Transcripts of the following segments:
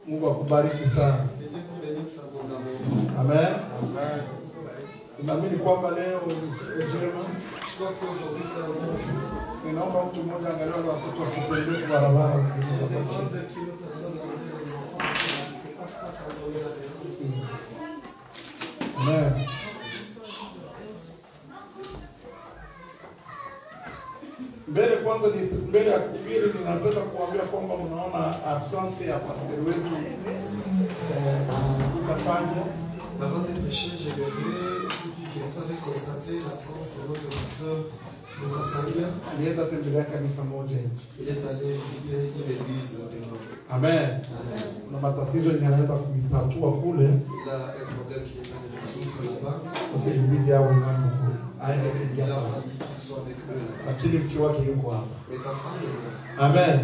Mungu akubariki sana. Amen. Naamini kwamba leo ni siku njema. Ninaomba mtu mmoja angalau watoto wasitembee kwa barabara. Amen. Mbele ya kuhubiri ninapenda kuambia kwamba unaona absence ya pastor wetu Kasanja. Avant de prêcher, j'aimerais vous dire que vous avez constaté l'absence de notre pasteur de Kassanga. Il est allé visiter une église de Nord. Amen. Il a un problème qu'il est allé résoudre là-bas. Il a fallu qu'il soit avec eux là-bas. Mais sa femme est là. Amen.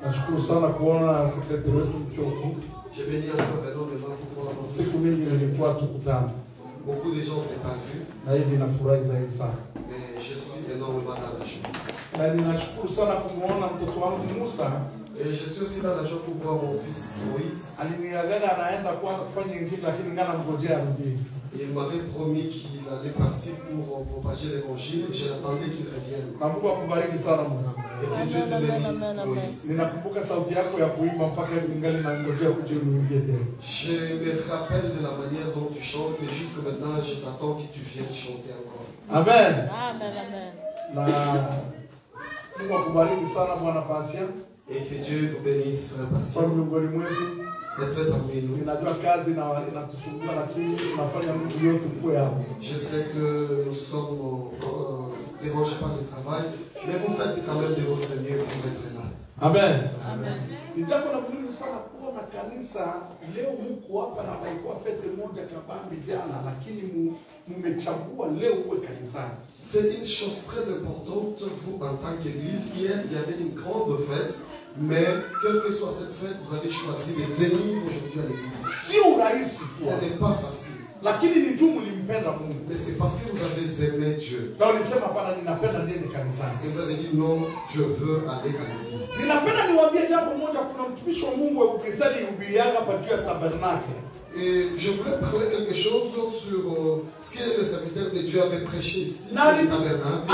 Nashukuru sana kuona sekretari wetu Mchoku. J'ai béni encore énormément pour voir notre siku mingi nilikuwa tukutana. Beaucoup de gens ne s'est pas vu. Na hivi nafurahi zaidi sana. Mais je suis énormément dans la joie. Na ninashukuru sana kumuona mtoto wangu Musa. Et je suis aussi dans la joie pour voir mon fils Moïse. Aliniagaga anaenda kufanya injili lakini ngana mngojea arudi. Il m'avait promis qu'il allait partir pour propager l'évangile et je l'attendais qu'il revienne. Na Mungu akubariki sana Musa. Et que Dieu te bénisse Moïse. Ninakumbuka sauti yako ya kuimba mpaka ningali na ngojea kuja uniimbie tena. Je me rappelle de la manière dont tu chantes et jusque maintenant je t'attends que tu viennes chanter encore. Amen. Amen, amen. Na Mungu akubariki sana Bwana Pasia. Et que Dieu nous bénisse frère Pasia. Kwa miongoni mwetu d'être parmi nous. Je sais que nous sommes dérangés par le travail, mais vous faites quand même de votre mieux pour être là. Amen. Amen. C'est une chose très importante, vous en tant qu'église. Hier, il y avait une grande fête. Mais, quelle que soit cette fête, vous avez choisi de venir aujourd'hui à l'église. Ce n'est pas facile. Mais c'est parce que vous avez aimé Dieu. Et vous avez dit non, je veux aller à l'église. Et je voulais parler quelque chose sur ce que le serviteur de Dieu avait prêché ici, sur le tabernacle.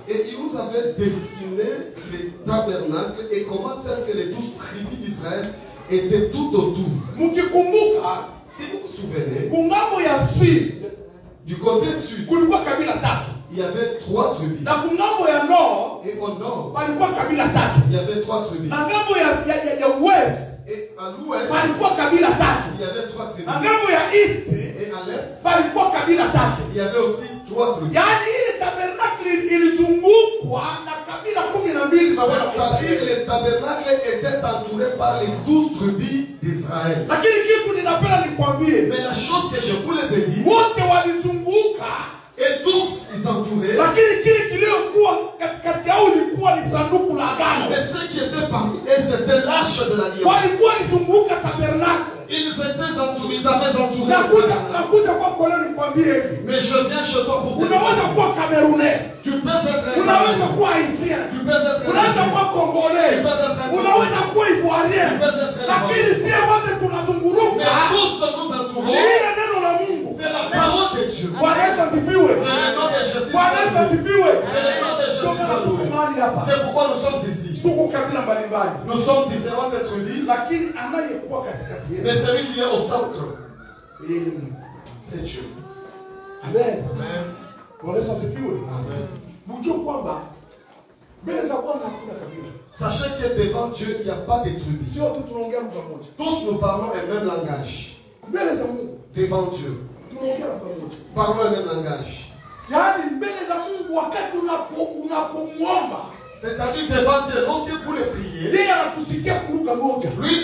Et il nous avait dessiné le tabernacle et comment est-ce que les 12 tribus d'Israël étaient tout autour. Si vous vous souvenez, du côté sud, il y avait 3 tribus. Et au nord, il y avait 3 tribus. Et à l'ouest, il y avait 3 tribus. Et à l'est, il y avait aussi 3 tribus. C'est-à-dire le tabernacle était entouré par les 12 tribus d'Israël. Mais la chose que je voulais te dire, et tous ils entouraient. Mais ceux qui étaient parmi eux, c'était l'arche de l'alliance. Ils étaient entourés, ils avaient entouré. Mais je viens chez toi pour te dire. Tu peux être haïtien. Tu peux être congolais. Tu peux être ivoirien. Tu peux être mais tous nous entourons. C'est la parole de Dieu. Le nom de Jésus. C'est pourquoi nous sommes ici. Nous sommes différents d'être libres. Mais celui qui est au centre, c'est Dieu. Amen. Sachez que devant Dieu, il n'y a pas de tribus. Tous nous parlons un même langage. Devant Dieu. Parlons un même langage. C'est-à-dire devant Dieu, lorsque vous le priez, lui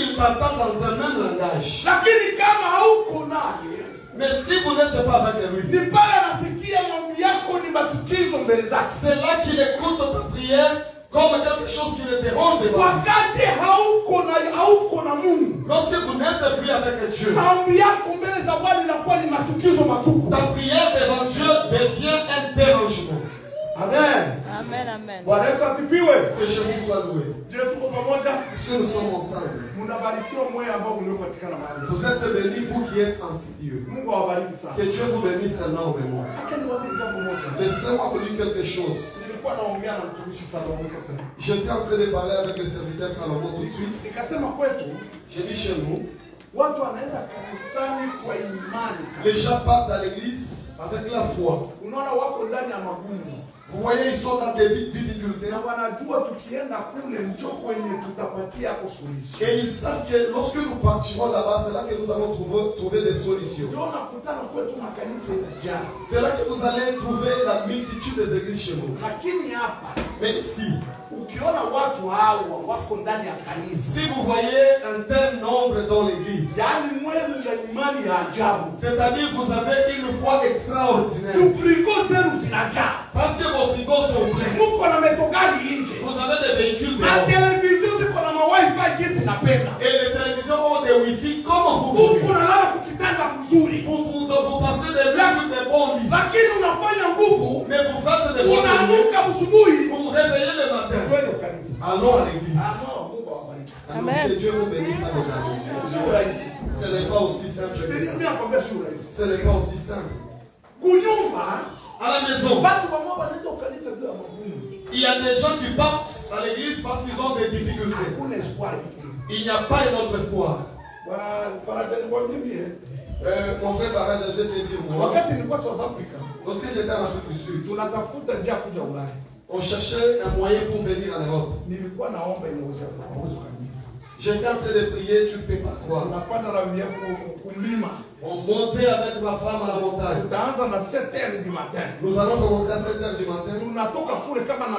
il t'entend dans un même langage. Mais si vous n'êtes pas avec lui, c'est là qu'il écoute ta prière comme quelque chose qui le dérange devant lui. Lorsque vous n'êtes plus avec Dieu, ta prière devant Dieu devient un dérangement. Amen. Amen, amen. Bwana Yesu asifiwe. Que Jésus soit loué. Je tuko pamoja. Puisque nous sommes ensemble. Mnabarikiwa moyo ambao mliopatikana mahali. Vous êtes bénis, vous qui êtes insidieux. Mungu awabariki sana. Que Dieu vous bénisse énormément. Acha niwaambie jambo moja. Laissez-moi vous dire quelque chose. Nilikuwa naongea na mtumishi Salomo sasa. J'étais en train de parler avec le serviteur Salomon tout de suite. Nikasema kwetu, J'ai dit chez nous, watu wanaenda kanisani kwa imani. les gens partent à l'église avec la foi. Unaona wako ndani ya magumu. Vous voyez, ils sont dans des difficultés. Na wanajua tukienda kule ndio kwenye tutapatia hapo solution. Et ils savent que lorsque nous partirons là-bas, c'est là que nous allons trouver des solutions. Ndio nakutana kwetu makanisa yanajaa. C'est là que vous allez trouver la multitude des églises chez nous. Lakini hapa, Mais ici, ukiona watu hawa wako ndani ya kanisa, si vous voyez un tel nombre dans l'église, yaani mwenu ya imani ya ajabu. c'est-à-dire vous avez une foi extraordinaire. Frigo zenu zinajaa. Parce que vos frigos sont pleins. Muko na metogari nje. Vous avez des véhicules Na dehors. television ziko na ma-wifi jinsi napenda. Et les télévisions ont des wifi comme vous voulez. Huku nalala kukitanda mzuri. Vous passez des nuits sur des bons lits. Lakini unafanya nguvu. Mais vous faites des bons lits. Unaamuka asubuhi. Vous vous réveillez le matin. Twende kanisa. Allons à l'église. Mungu awabariki. Alors que Dieu vous bénisse avec la vie. Sio rahisi. Ce n'est pas aussi simple que ça. Mimi nakwambia sio rahisi. Ce n'est pas aussi simple. Kunyumba À la maison, watu ambao wanaenda kanisa ndio magumu. il y a des gens qui partent à l'église parce qu'ils ont des difficultés. Kuna espoir. Il n'y a pas un autre espoir. Bwana nikwambie. Mon frère Farage, je vais te dire, moi, Wakati nilikuwa South Africa, lorsque j'étais en Afrique du Sud, tunatafuta njia kuja Ulaya. on cherchait un moyen pour venir en Europe. Nilikuwa naomba inawezekana. J'étais en train de prier, tu ne peux pas croire. Tunapanda na mlima kumlima. On montait avec ma femme à la montagne. Tutaanza na 7h du matin. Nous allons commencer à 7h du matin. Tunatoka kule kama na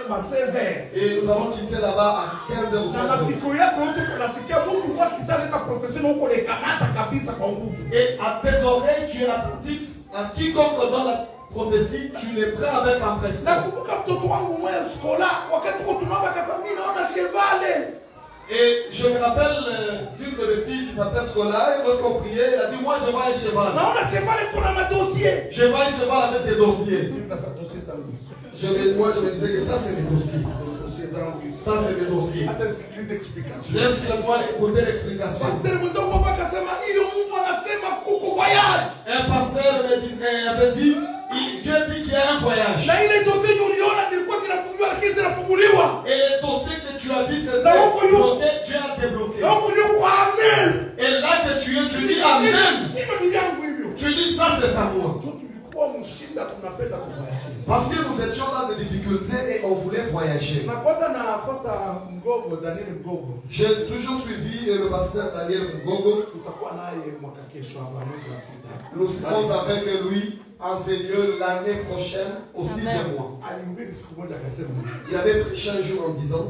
ma 16h. Et nous allons quitter là-bas à 15h ou Na 16h. siku yako yote kunasikia mtu kwa kitaleta professional huko le kamata kabisa kwa nguvu. Et à tes oreilles, tu es attentif à quiconque dans la prophétie, tu les prends avec empressement. Nakumbuka mtoto wangu mmoja skola wakati kwa tunaomba kasa mimi naona chevale. Et je me rappelle d'une de mes filles qui s'appelle Scola, et lorsqu'on priait, elle a dit, moi je vois un cheval. Naona chevale kuna madossier. Je vois un cheval avec des dossiers. Moi je me disais que ça c'est mes dossiers. Ça c'est mes dossiers. Laisse-moi écouter l'explication. Un pasteur avait dit, Dieu dit qu'il y a un voyage. Et les dossiers que tu as dit, c'est bloqué, Dieu a débloqué. Et là que tu es, tu dis Amen. Tu dis ça c'est à moi. Parce que nous étions dans des difficultés et on voulait voyager. J'ai toujours suivi le pasteur Daniel Ngogo. Nous serons avec lui en Seigneur l'année prochaine au 6e mois. Il avait prêché un jour en disant,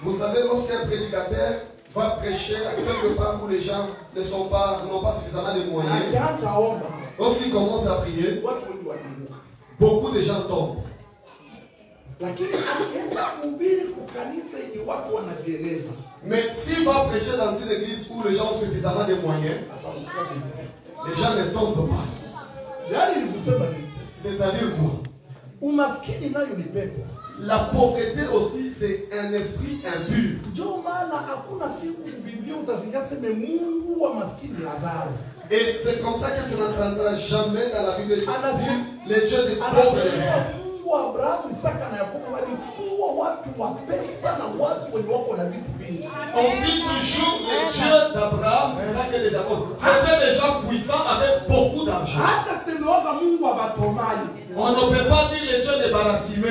vous savez, lorsqu'un prédicateur va prêcher à quelque part où les gens n'ont pas suffisamment de moyens, lorsqu'il commence à prier, beaucoup de gens tombent. Mais s'il va prêcher dans une église où les gens ont suffisamment de moyens, les gens ne tombent pas. C'est-à-dire quoi? La pauvreté aussi, c'est un esprit impur. Et c'est comme ça que tu n'entendras jamais dans la Bible les dieux des pauvres. On dit toujours les dieux d'Abraham, Isaac et de Jacob. C'était des gens puissants avec beaucoup d'argent. On ne peut pas dire les dieux de Baratimé.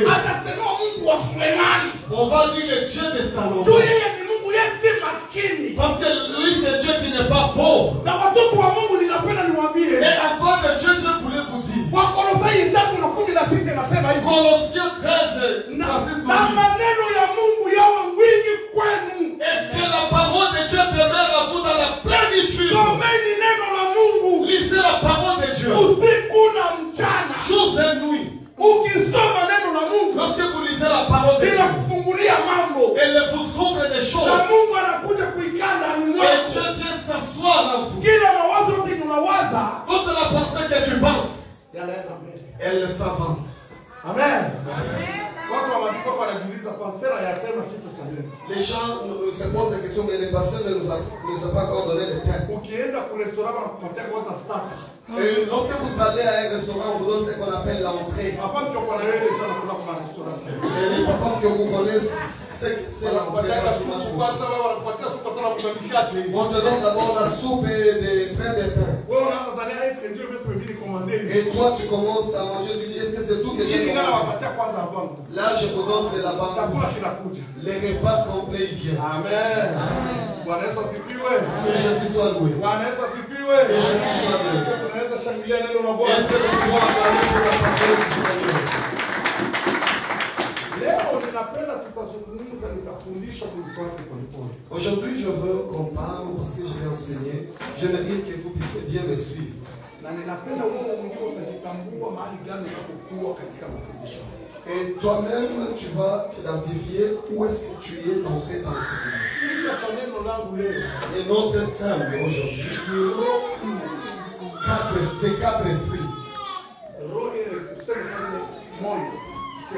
On va dire les dieux de Salomon. Parce que lui, c'est Dieu qui n'est pas pauvre. Et avant de Dieu, je voulais vous dire. Colossiens 13, et que la parole de Dieu demeure à vous dans la plénitude. Lisez la parole de Dieu. Jour et nuit. Lorsque vous lisez la parole de Dieu, elle vous ouvre des choses. Et Dieu vient s'asseoir en vous. toute la pensée que tu penses, yanaenda mbele. elle s'avance. Amen. Watu wanaandika kwa najiuliza pastor yasema kitu cha nini? Les gens se posent des questions, mais les pasteurs ne nous ont pas encore donné le thème. Ukienda kwa restaurant wanakupatia kwa starter. Et lorsque vous allez à un restaurant, on vous donne ce qu'on appelle l'entrée. Hapa ndio kwa wewe ndio unakula kwa restaurant. Et les papas que vous connaissez, c'est l'entrée. On te donne d'abord la soupe et des pains de pain. Et toi, tu commences à manger, tu dis, est-ce que c'est tout que j'ai commandé? Là, je vous donne, c'est la base. Les repas complets, il vient. Amen. Que Jésus soit loué. Que Jésus soit loué. Est-ce que nous pouvons acclamer pour la parole du Seigneur? Aujourd'hui, je veux qu'on parle parce que je vais enseigner. J'aimerais que vous puissiez bien me suivre. Et toi-même, tu vas t'identifier où est-ce que tu es dans cet enseignement. Et notre thème aujourd'hui, c'est 4 esprits.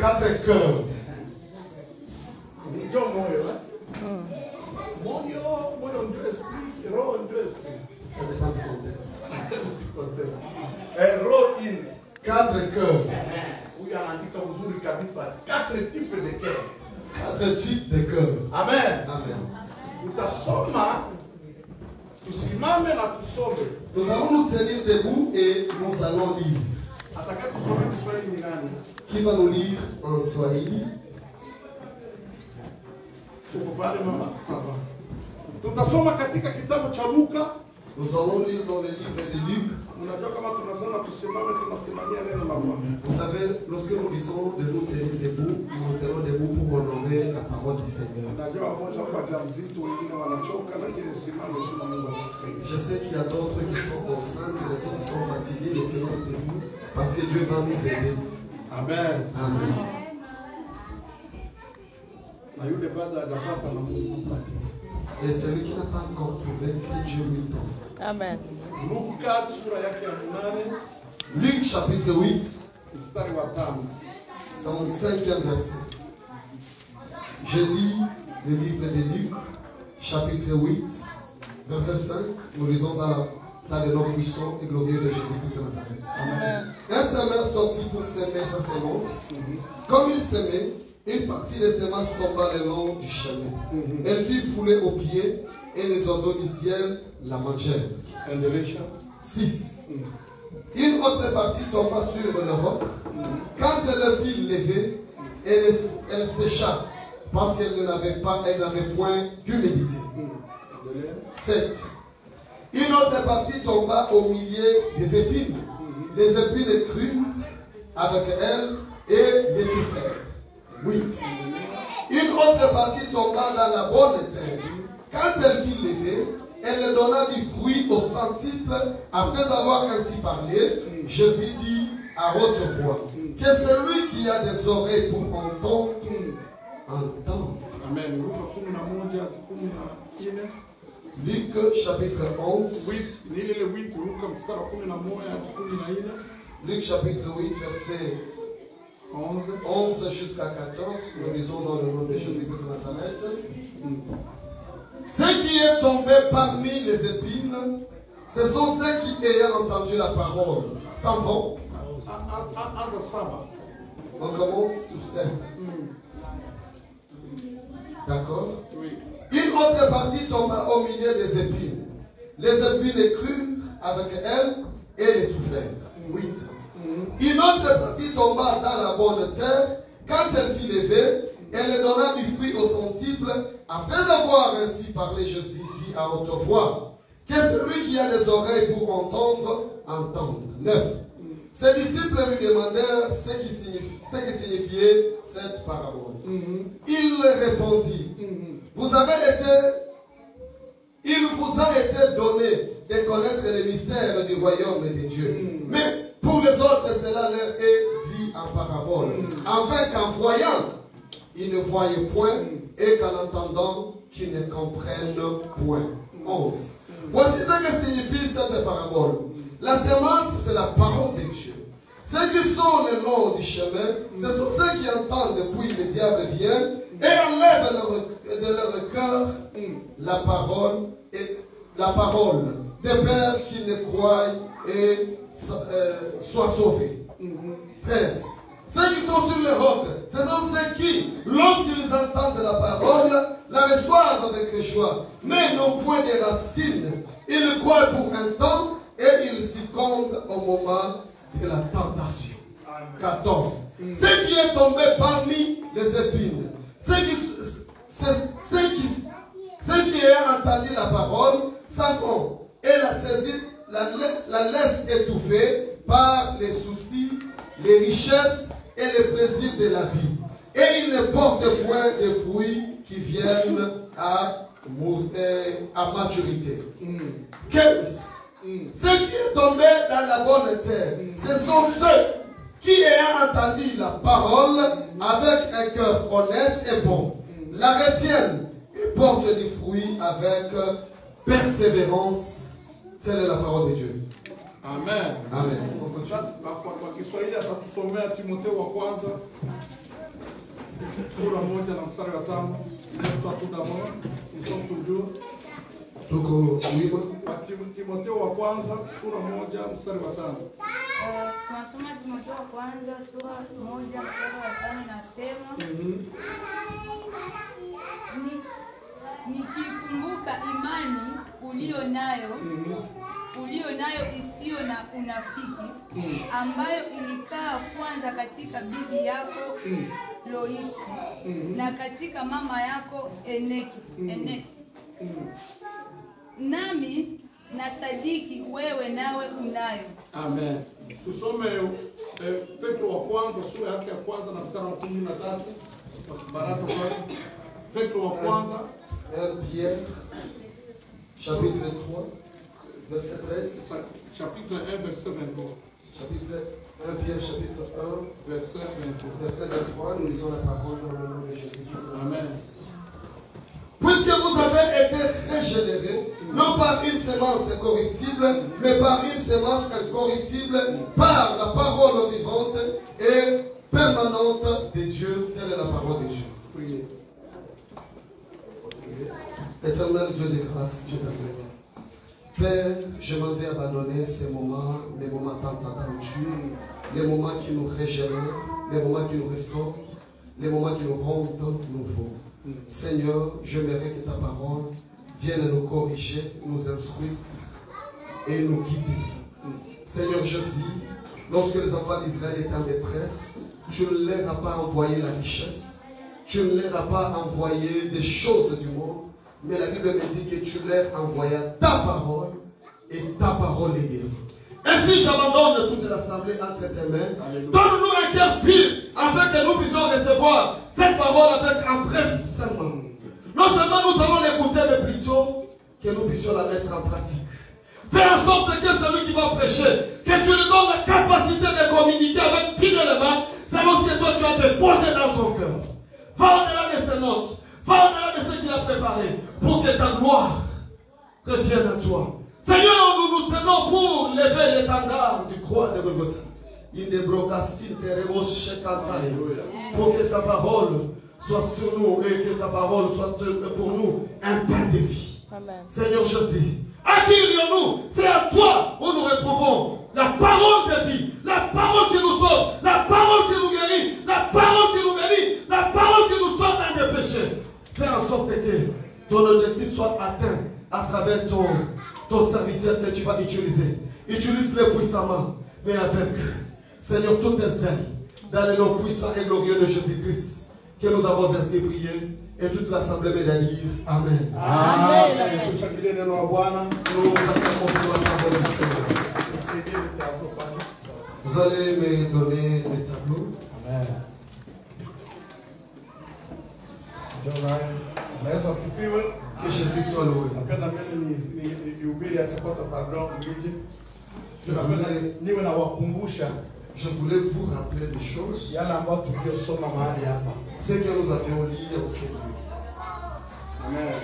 4 cœurs. Ça dépend du contexte. 4 cœurs. 4 types de cœurs. 4 types de cœurs. Amen. Amen. Nous allons nous tenir debout et nous allons lire. Qui va nous lire en Swahili? Nous allons lire dans le livre de Luc. Vous savez, lorsque nous disons de nous tenir debout, nous tenons debout pour honorer la parole du Seigneur. Je sais qu'il y a d'autres qui sont enceintes, les autres qui sont fatigués, mais tenons debout parce que Dieu va nous aider. Amen. Amen. Et celui qui n'a pas encore trouvé, que Dieu lui donne. Amen. Luc chapitre 8, c'est mon 5e verset. Je lis le livre de Luc, chapitre 8, verset 5. Nous lisons dans le nom puissant et glorieux de Jésus-Christ de Nazareth. Amen. Un semeur sortit pour semer sa semence. Comme il semait, une partie des semences tomba le long du chemin. Elle fut foulée aux pieds et les oiseaux du ciel la mangèrent. 6. Une autre partie tomba sur le roc. Quand elle fut levée, elle sécha parce qu'elle n'avait point d'humidité. 7. Une autre partie tomba au milieu des épines. Les épines crurent avec elle et l'étouffèrent. 8. Une autre partie tomba dans la bonne terre. Quand elle fut levée, elle donna du fruit au centuple. Après avoir ainsi parlé, Jésus dit à haute voix, que celui qui a des oreilles pour entendre, entende. Amen. Luc chapitre 11. Luc chapitre 8, verset 11 jusqu'à 14. Nous lisons dans le nom de Jésus-Christ de Nazareth. Ce qui est tombé parmi les épines, ce sont ceux qui, ayant entendu la parole, s'en vont. On commence sur 5. D'accord? Une autre partie tomba au milieu des épines. Les épines crurent avec elle et l'étouffèrent. 8. Une autre partie tomba dans la bonne terre. Quand elle fut levée, elle donna du fruit au centuple. Après avoir ainsi parlé, Jésus dit à haute voix, que celui qui a des oreilles pour entendre, entende. 9. Ses disciples lui demandèrent ce qui signifiait cette parabole. Il répondit, il vous a été donné de connaître les mystères du royaume de Dieu. Mais pour les autres, cela leur est dit en parabole. Afin qu'en voyant, ils ne voient point, et qu'en entendant, qu'ils ne comprennent point. 11. Voici ce que signifie cette parabole. La semence, c'est la parole de Dieu. Ceux qui sont le long du chemin, ce sont ceux qui entendent depuis le diable vient et enlèvent de leur cœur la parole des pères qui ne croient et soient sauvés. 13. Ceux qui sont sur le roc, ce sont ceux qui, lorsqu'ils entendent la parole, la reçoivent avec joie, mais n'ont point de racines. Ils croient pour un temps et ils succombent au moment de la tentation. 14. Ce qui est tombé parmi les épines, ceux qui ayant entendu la parole, s'en vont et la saisissent, la laissent étouffer par les soucis, les richesses et les plaisirs de la vie. Et ils ne portent point de fruits qui viennent à maturité. 15. Ce qui est tombé dans la bonne terre, ce sont ceux qui ayant entendu la parole avec un cœur honnête et bon, la retiennent et portent du fruit avec persévérance. Telle est la parole de Dieu. Amen. Amen. Kwa Kiswahili atatusomea Timotheo wa kwanza sura 1 na mstari wa 5. Tout d'abord, nous sommes toujours Timotheo wa kwanza sura 1 mstari wa 5. Tunasoma Timotheo wa kwanza sura 1 mstari wa 5 nasema nikikumbuka imani ulio nayo isiyo na unafiki, ambayo ilikaa kwanza katika bibi yako Loisi na katika mama yako Eneki. Nami nasadiki wewe nawe unayo. Amen. Tusome Petro wa kwanza sura yake ya kwanza na mstari wa 13. Baraza kwa Petro wa kwanza 1 Pierre chapitre 3 verset 13. Chapitre 1 verset 23. Chapitre 1 Pierre chapitre 1 verset 23. Nous lisons la parole dans le nom de Jésus-Christ. Amen. Puisque vous avez été régénérés, non par une semence corruptible, mais par une semence incorruptible, par la parole vivante et permanente de Dieu. Telle est la parole de Dieu. Priez. Éternel Dieu de grâce, Dieu d'amour. Père, je m'en vais abandonner ces moments, les moments tant attendus, les moments qui nous régénèrent, les moments qui nous restaurent, les moments qui nous rendent nouveaux. Seigneur, j'aimerais que ta parole vienne nous corriger, nous instruire et nous guider. Seigneur Jésus, lorsque les enfants d'Israël étaient en détresse, tu ne leur as pas envoyé la richesse, tu ne leur as pas envoyé des choses du monde, mais la Bible me dit que tu leur envoyais ta parole et ta parole est guérie. Ainsi, j'abandonne toute l'assemblée entre tes mains. Donne-nous un cœur pur afin que nous puissions recevoir cette parole avec empressement. Non seulement nous allons l'écouter, mais plutôt que nous puissions la mettre en pratique. Fais en sorte que celui qui va prêcher, que tu lui donnes la capacité de communiquer avec fidèlement selon ce que toi tu as déposé dans son cœur. Va au-delà de ses notes, va au-delà de ce qu'il a préparé, pour que ta gloire revienne à toi. Seigneur, nous nous tenons pour lever l'étendard du croix de Golgotha. Pour que ta parole soit sur nous et que ta parole soit pour nous un pain de vie. Amen. Seigneur Jésus, à qui irions-nous? C'est à toi où nous retrouvons la parole de vie, la parole qui nous sauve, la parole qui nous guérit, la parole qui nous bénit, la parole qui nous sauve dans des péchés. Fais en sorte que ton objectif soit atteint à travers ton serviteur que tu vas utiliser. Utilise-le puissamment, mais avec, Seigneur, toutes tes ailes, dans le nom puissant et glorieux de Jésus-Christ, que nous avons ainsi prié, et toute l'assemblée va dire Amen. Amen. Nous acclamons pour la parole du Seigneur. Vous allez me donner les tableaux. Amen. Que Jésus soit loué. Je voulais vous rappeler des choses. Ce que nous avions lu au Seigneur. Amen.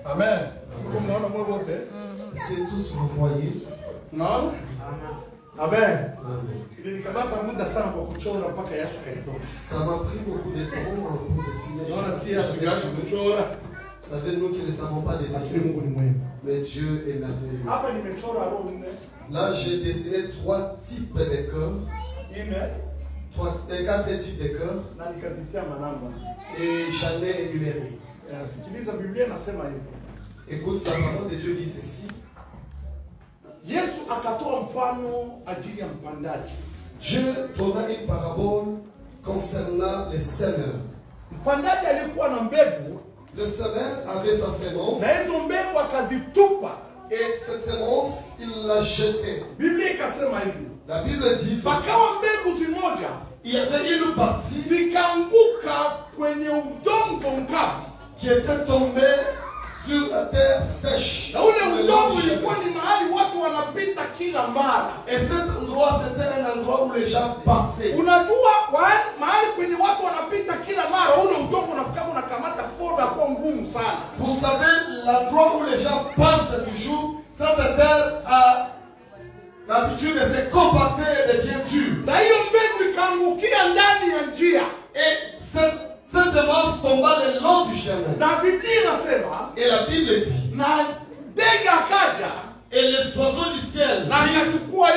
Amen. Unaona mwe wote? Est-ce que tous vous voyez? Unaona? Amen. Amen. Nilikamata muda sana kwa kuchora mpaka Yesu kaitoka. Ça m'a pris beaucoup de temps pour dessiner. Naona si hatujaanza kuchora. Vous savez, nous qui ne savons pas Lakini dessiner, Mungu ni mwema. mais Dieu est merveilleux. Hapa nimechora roho nne. Là, j'ai dessiné 3 types de cœurs, Nne 4 types de cœurs, na nikazitia manamba. et j'en ai énuméré. Sikiliza, Biblia inasema hivi. Écoute, la parole de Dieu dit ceci. Yesu akatoa mfano ajili ya mpandaji. Dieu donna une parabole concernant les semeurs. Mpandaji alikuwa na mbegu Le semeur avait sa sémence, na hizo mbegu akazitupa. et cette sémence, il l'a jetée. Biblia ikasema hivi. La Bible dit ceci. Pakawa mbegu zimoja Il y avait une partie zikaanguka kwenye udongo mkavu. qui était tombée sur la terre sèche. Na ule udongo ulikuwa ni mahali watu wanapita kila mara. Et cet endroit, c'était un endroit où les gens passaient. Unajua mahali kwenye watu wanapita kila mara, ule udongo unafika unakamata forma kwa ngumu sana. Vous savez, l'endroit où les gens passent toujours, cette terre a l'habitude de se compacter et de bien dur. Na hiyo mbegu ikaangukia ndani ya njia. Et cette semence tomba le long du chemin. Na Biblia inasema, Et la Bible dit, na ndege akaja et les oiseaux du ciel na akachukua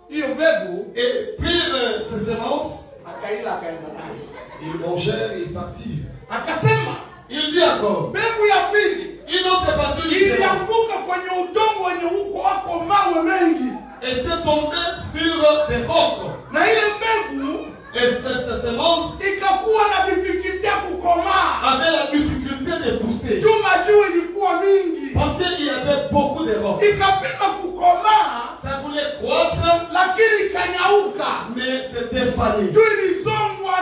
hiyo mbegu et prirent ces semences, akaila akaenda nayo. ils mangèrent et ils partirent. Akasema Il dit encore, mbegu ya pili une autre partie du semence ilianguka kwenye udongo wenye huko wako mawe mengi, était tombée sur des rocs. na ile mbegu Et cette semence ikakuwa na difficulté ya kukomaa. avait la difficulté de pousser. Juma juu ilikuwa mingi, Parce qu'il y avait beaucoup de rocs. ikapima kukomaa, Ça voulait croître, lakini ikanyauka mais c'était fané. juu ilizongwa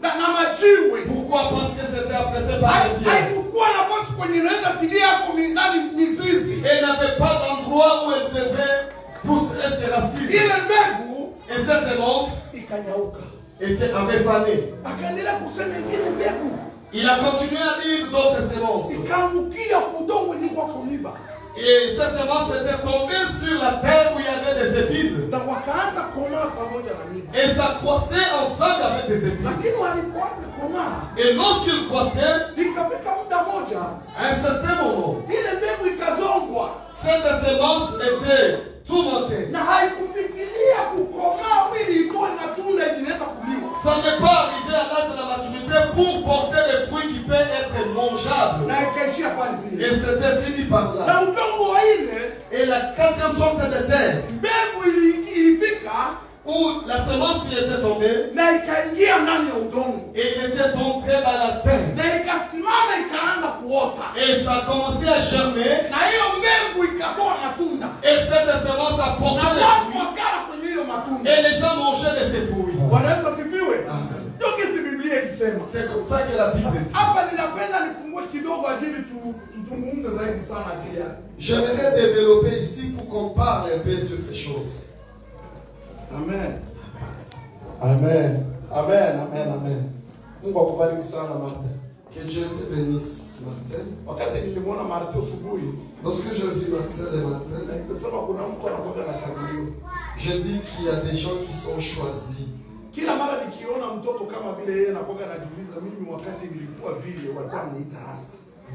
na majiwe. Pourquoi? Parce que c'était apprécié par les biens. Haikukuwa nafasi kwenye inaweza tilia yako mizizi. Et n'avait pas d'endroit où elle devait pousser ses racines. Ile mbegu Et cette semence ikanyauka. avait fané. Akaendelea kusema ingine mbegu Il a continué à lire d'autres semences. ikaangukia udongo wenye kwa miba, Et cette semence était tombée sur la terre où il y avait des épines. na wakaanza komaa pamoja na miba. Et ça croissait ensemble avec des épines. Lakini walipoanza komaa, Et lorsqu'il croissait, ikafika muda moja à un certain moment, ile mbegu ikazongwa cette semence était tourmentée. na haikufikiria kukomaa ili itoe matunda inaweza kuliwa. Ça n'est pas arrivé à l'âge de la maturité pour porter des fruits qui peuvent être mangeables. Na ikaishia pale Et vile. c'était fini par Na là. udongo wa ile Et la 4e sorte de terre, mbegu ilifika où la semence y était tombée, na ikaingia ndani ya udongo et il était entré dans la terre. na ikasimama ikaanza kuota, Et ça a commencé à germer. na hiyo mbegu ikatoa matunda, Et cette semence a na porté des watu fruits. wakala kwenye hiyo matunda. Et les gens mangeaient de ces fruits. Wanaweza sifiwe. Ndio kisi Biblia ilisema. C'est comme ça que la Bible dit. Hapa ninapenda nifungue kidogo ajili tuzungumze zaidi sana ajili yake. J'aimerais développer ici pour qu'on parle un peu sur ces choses. Amen. Amen. Amen. Amen. Amen. Mungu akubariki sana Martha. Que Dieu te bénisse, Martin. Wakati nilimwona Martha asubuhi, Lorsque je vis Martin le matin, nikasema kuna mtu anakuja na chaguliwa. je dis qu'il y a des gens qui sont choisis. Kila mara nikiona mtoto kama vile yeye anakuja anajiuliza, mimi wakati nilikuwa vile walikuwa wananiita rasta.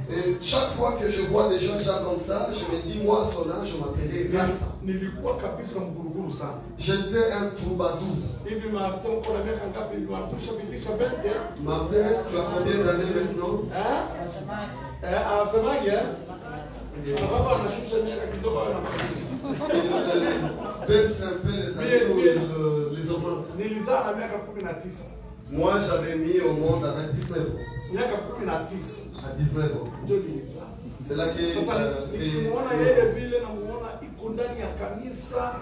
Et chaque fois que je vois des gens déjà comme ça, je me dis, moi à son âge, je m'appelais Rasta. Nilikuwa kabisa mguruguru sana. J'étais un troubadour. Hivi Martha uko na miaka ngapi? Martha ushapitisha 20? Martin, tu as combien d'années maintenant? Anasemaje? Baba anashusha miaka kidogo anapandisha. Il baisse un peu les années ou il les augmente. Nilizaa na miaka 19. Moi, j'avais mis au monde avec 19 ans. Miaka 19. À 19 ans. Ndio nilizaa. C'est là que Sasa j'ai nikimuona yeye vile namuona iko ndani ya kanisa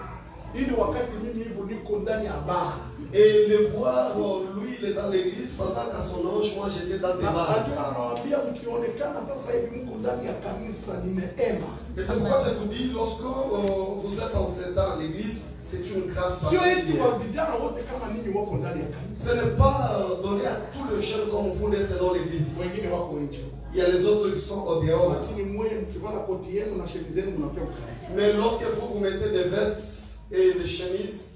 ili wakati mimi hivyo niko ndani ya baa. Et le voir, lui, il est dans l'église, pendant qu'à son âge, moi, j'étais dans des bars. Anawaambia mkionekana sasa hivi mko ndani ya kanisa ni neema. Et c'est pourquoi je vous dis, lorsque vous êtes en dans l'église, c'est une grâce Sio eti particulière. wa vijana wote kama ninyi wako ndani ya kanisa. Ce n'est pas donné à tous les jeunes comme vous d'être dans l'église. Wengine wako nje. Il y a les autres qui sont au dehors. Lakini mwe mkivana koti yenu na shemi zenu mnakuja kanisa. Mais lorsque vous mettez des vestes et des chemises,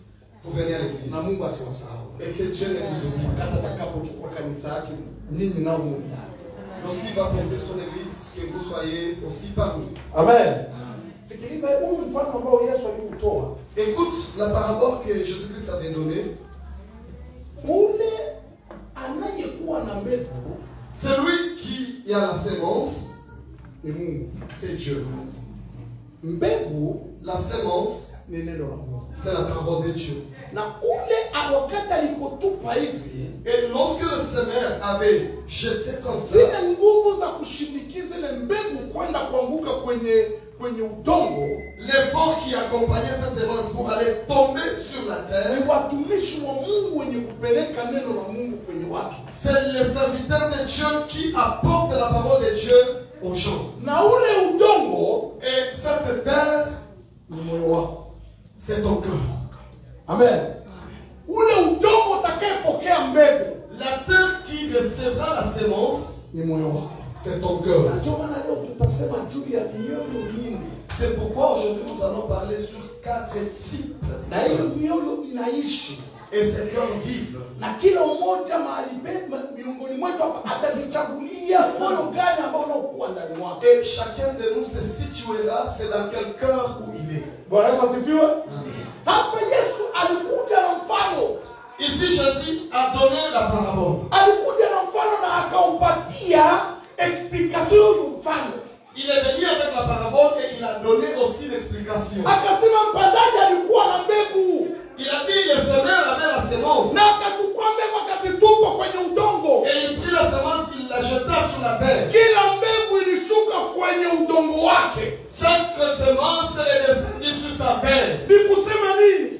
vous venez à l'église. Na Mungu asiwasahau. Et que Dieu ne vous oublie pas. Hata atakapochukua kanisa yake ninyi nao mmoja. Lorsqu'il va porter son église, que vous soyez aussi parmi. Amen. Sikiliza huu mfano ambao Yesu aliutoa. Écoute la parabole que Jésus-Christ avait donnée. Ule anayekuwa na mbegu Celui qui a la sémence, ni Mungu. c'est Dieu. Mbegu La sémence, ni neno la Mungu. c'est la parole de Dieu. Na ule wakati alipotupa hivi, Et lorsque le semeur avait jeté comme ça, zile nguvu za kushindikiza ile mbegu kwenda kuanguka kwenye udongo, l'effort qui accompagnait cette sémence pour aller tomber sur la terre, ni watumishi wa Mungu wenye kupeleka neno la Mungu kwenye watu. c'est les serviteurs de Dieu qui apportent la parole de Dieu aux gens. Na ule udongo Et cette terre, ni moyo wako. c'est ton cœur. Amen. Ule udongo utakayepokea mbegu La terre qui recevra la sémence, ni moyo wako. c'est ton cœur. Na ndio maana leo tutasema juu ya mioyo mingi. C'est pourquoi aujourd'hui nous allons parler sur 4 types. Na hiyo mioyo inaishi. Et ces cœurs vivent. Na kila mmoja mahali miongoni mwetu hapa atajichagulia moyo gani ambao unaokuwa ndani mwake. Et chacun de nous se situera, c'est dans quel cœur où il est. Bwana Yesu asifiwe. Hapa Yesu alikuja na mfano. Ici Jésus a donné la parabole. Alikuja na mfano na akaupatia explication ya mfano. Il est venu avec la parabole et il a donné aussi l'explication. Akasema mpandaji alikuwa na mbegu. Il a dit le semeur avait la sémence. Na akachukua mbegu akazitupa kwenye udongo. Et il prit la sémence, il la jeta sur la terre. Kila mbegu ilishuka kwenye udongo wake. Chaque sémence est descendue sur sa terre. Ni kusema nini?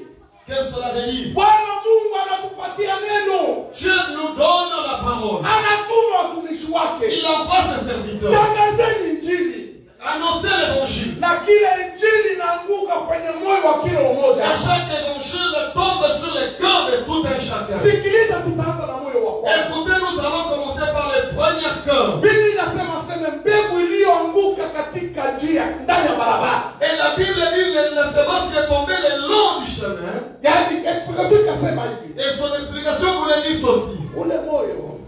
Qu'est-ce que cela veut dire? Bwana Mungu anatupatia neno. Dieu nous donne la parole. Anatuma watumishi wake. Il envoie ses serviteurs. Tangazeni injili. Annoncer l'évangile. Na kila injili inaanguka kwenye moyo wa kila mmoja. Et chaque évangile tombe sur le cœur de tout un chacun. Sikiliza, tutaanza na moyo wa kwanza. Écoutez, nous allons commencer par le premier cœur. Biblia inasema sema mbegu iliyoanguka katika njia ndani ya barabara. Et la Bible dit la sémence qui est tombée le long du chemin. Yaani explication ikasema hivi. Et son explication vous le dit aussi. Ule moyo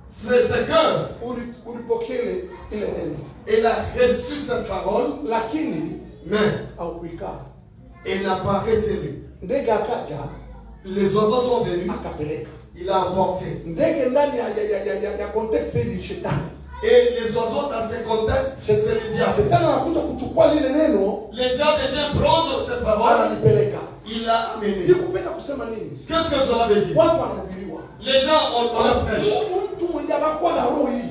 C'est ce cœur. ulipokea ile neno. Il a reçu cette parole, Lakini mais haukuikaa. il n'a pas retenu. Ndege akaja Les oiseaux sont venus, akapeleka. il a emporté. Ndege ndani ya context hii ni shetani. Et les oiseaux dans ce contexte, c'est le diable. Shetani anakuja kuchukua lile neno, Le diable vient prendre cette parole, analipeleka. il l'a amené. Nikupenda kusema nini? Qu'est-ce que cela veut dire? Watu wanahubiriwa. Les gens on leur prêche. Mtu mwenye anakuwa na roho hii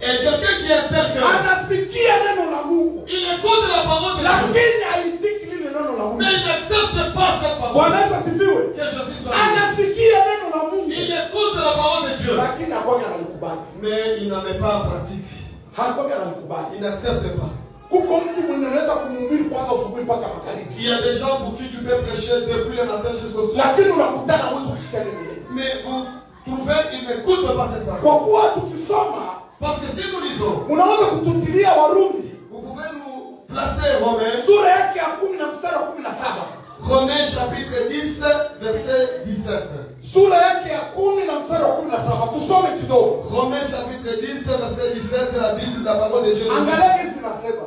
Et quelqu'un qui est tel que anasikia neno la Mungu, il écoute la parole de Dieu, lakini haitiki lile neno la Mungu. mais il n'accepte pas cette parole. Bwana Yesu asifiwe. Que Jésus soit béni. Anasikia neno la Mungu, Il écoute la parole de Dieu, lakini hakwanga analikubali. mais il n'en met pas en pratique. Hakwanga analikubali. Il n'accepte pas. Kuko mtu mwenye anaweza kumhubiri kwanza asubuhi mpaka magharibi, Il y a des gens pour qui tu peux prêcher depuis le matin jusqu'au soir. lakini unakutana huwezi kusikia neno lile. Mais vous trouvez, il n'écoute pas cette parole. Kwa kuwa tukisoma, Parce que si nous lisons, unaweza kututilia Warumi vous pouvez nous placer Romains, sura yake ya 10 na mstari wa 17. Romains chapitre 10, verset 17. Sura yake ya 10 na mstari wa 17. Tusome kidogo. Romains chapitre 10, verset 17, la Bible, la parole de Dieu. Angalia zinasema.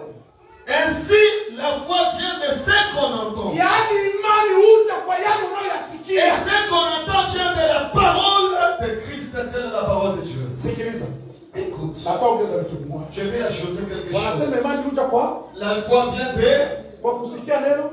Ainsi, la foi vient de ce qu'on entend. Yaani imani huja kwa yale Et unayoyasikia. ce qu'on entend vient de la parole de Christ, telle la parole de Dieu. Sikiliza. Écoute, Ataongeza vitu mmoja. je vais ajouter quelque Wanasema chose. imani huja kwa La foi vient kwa kusikia neno.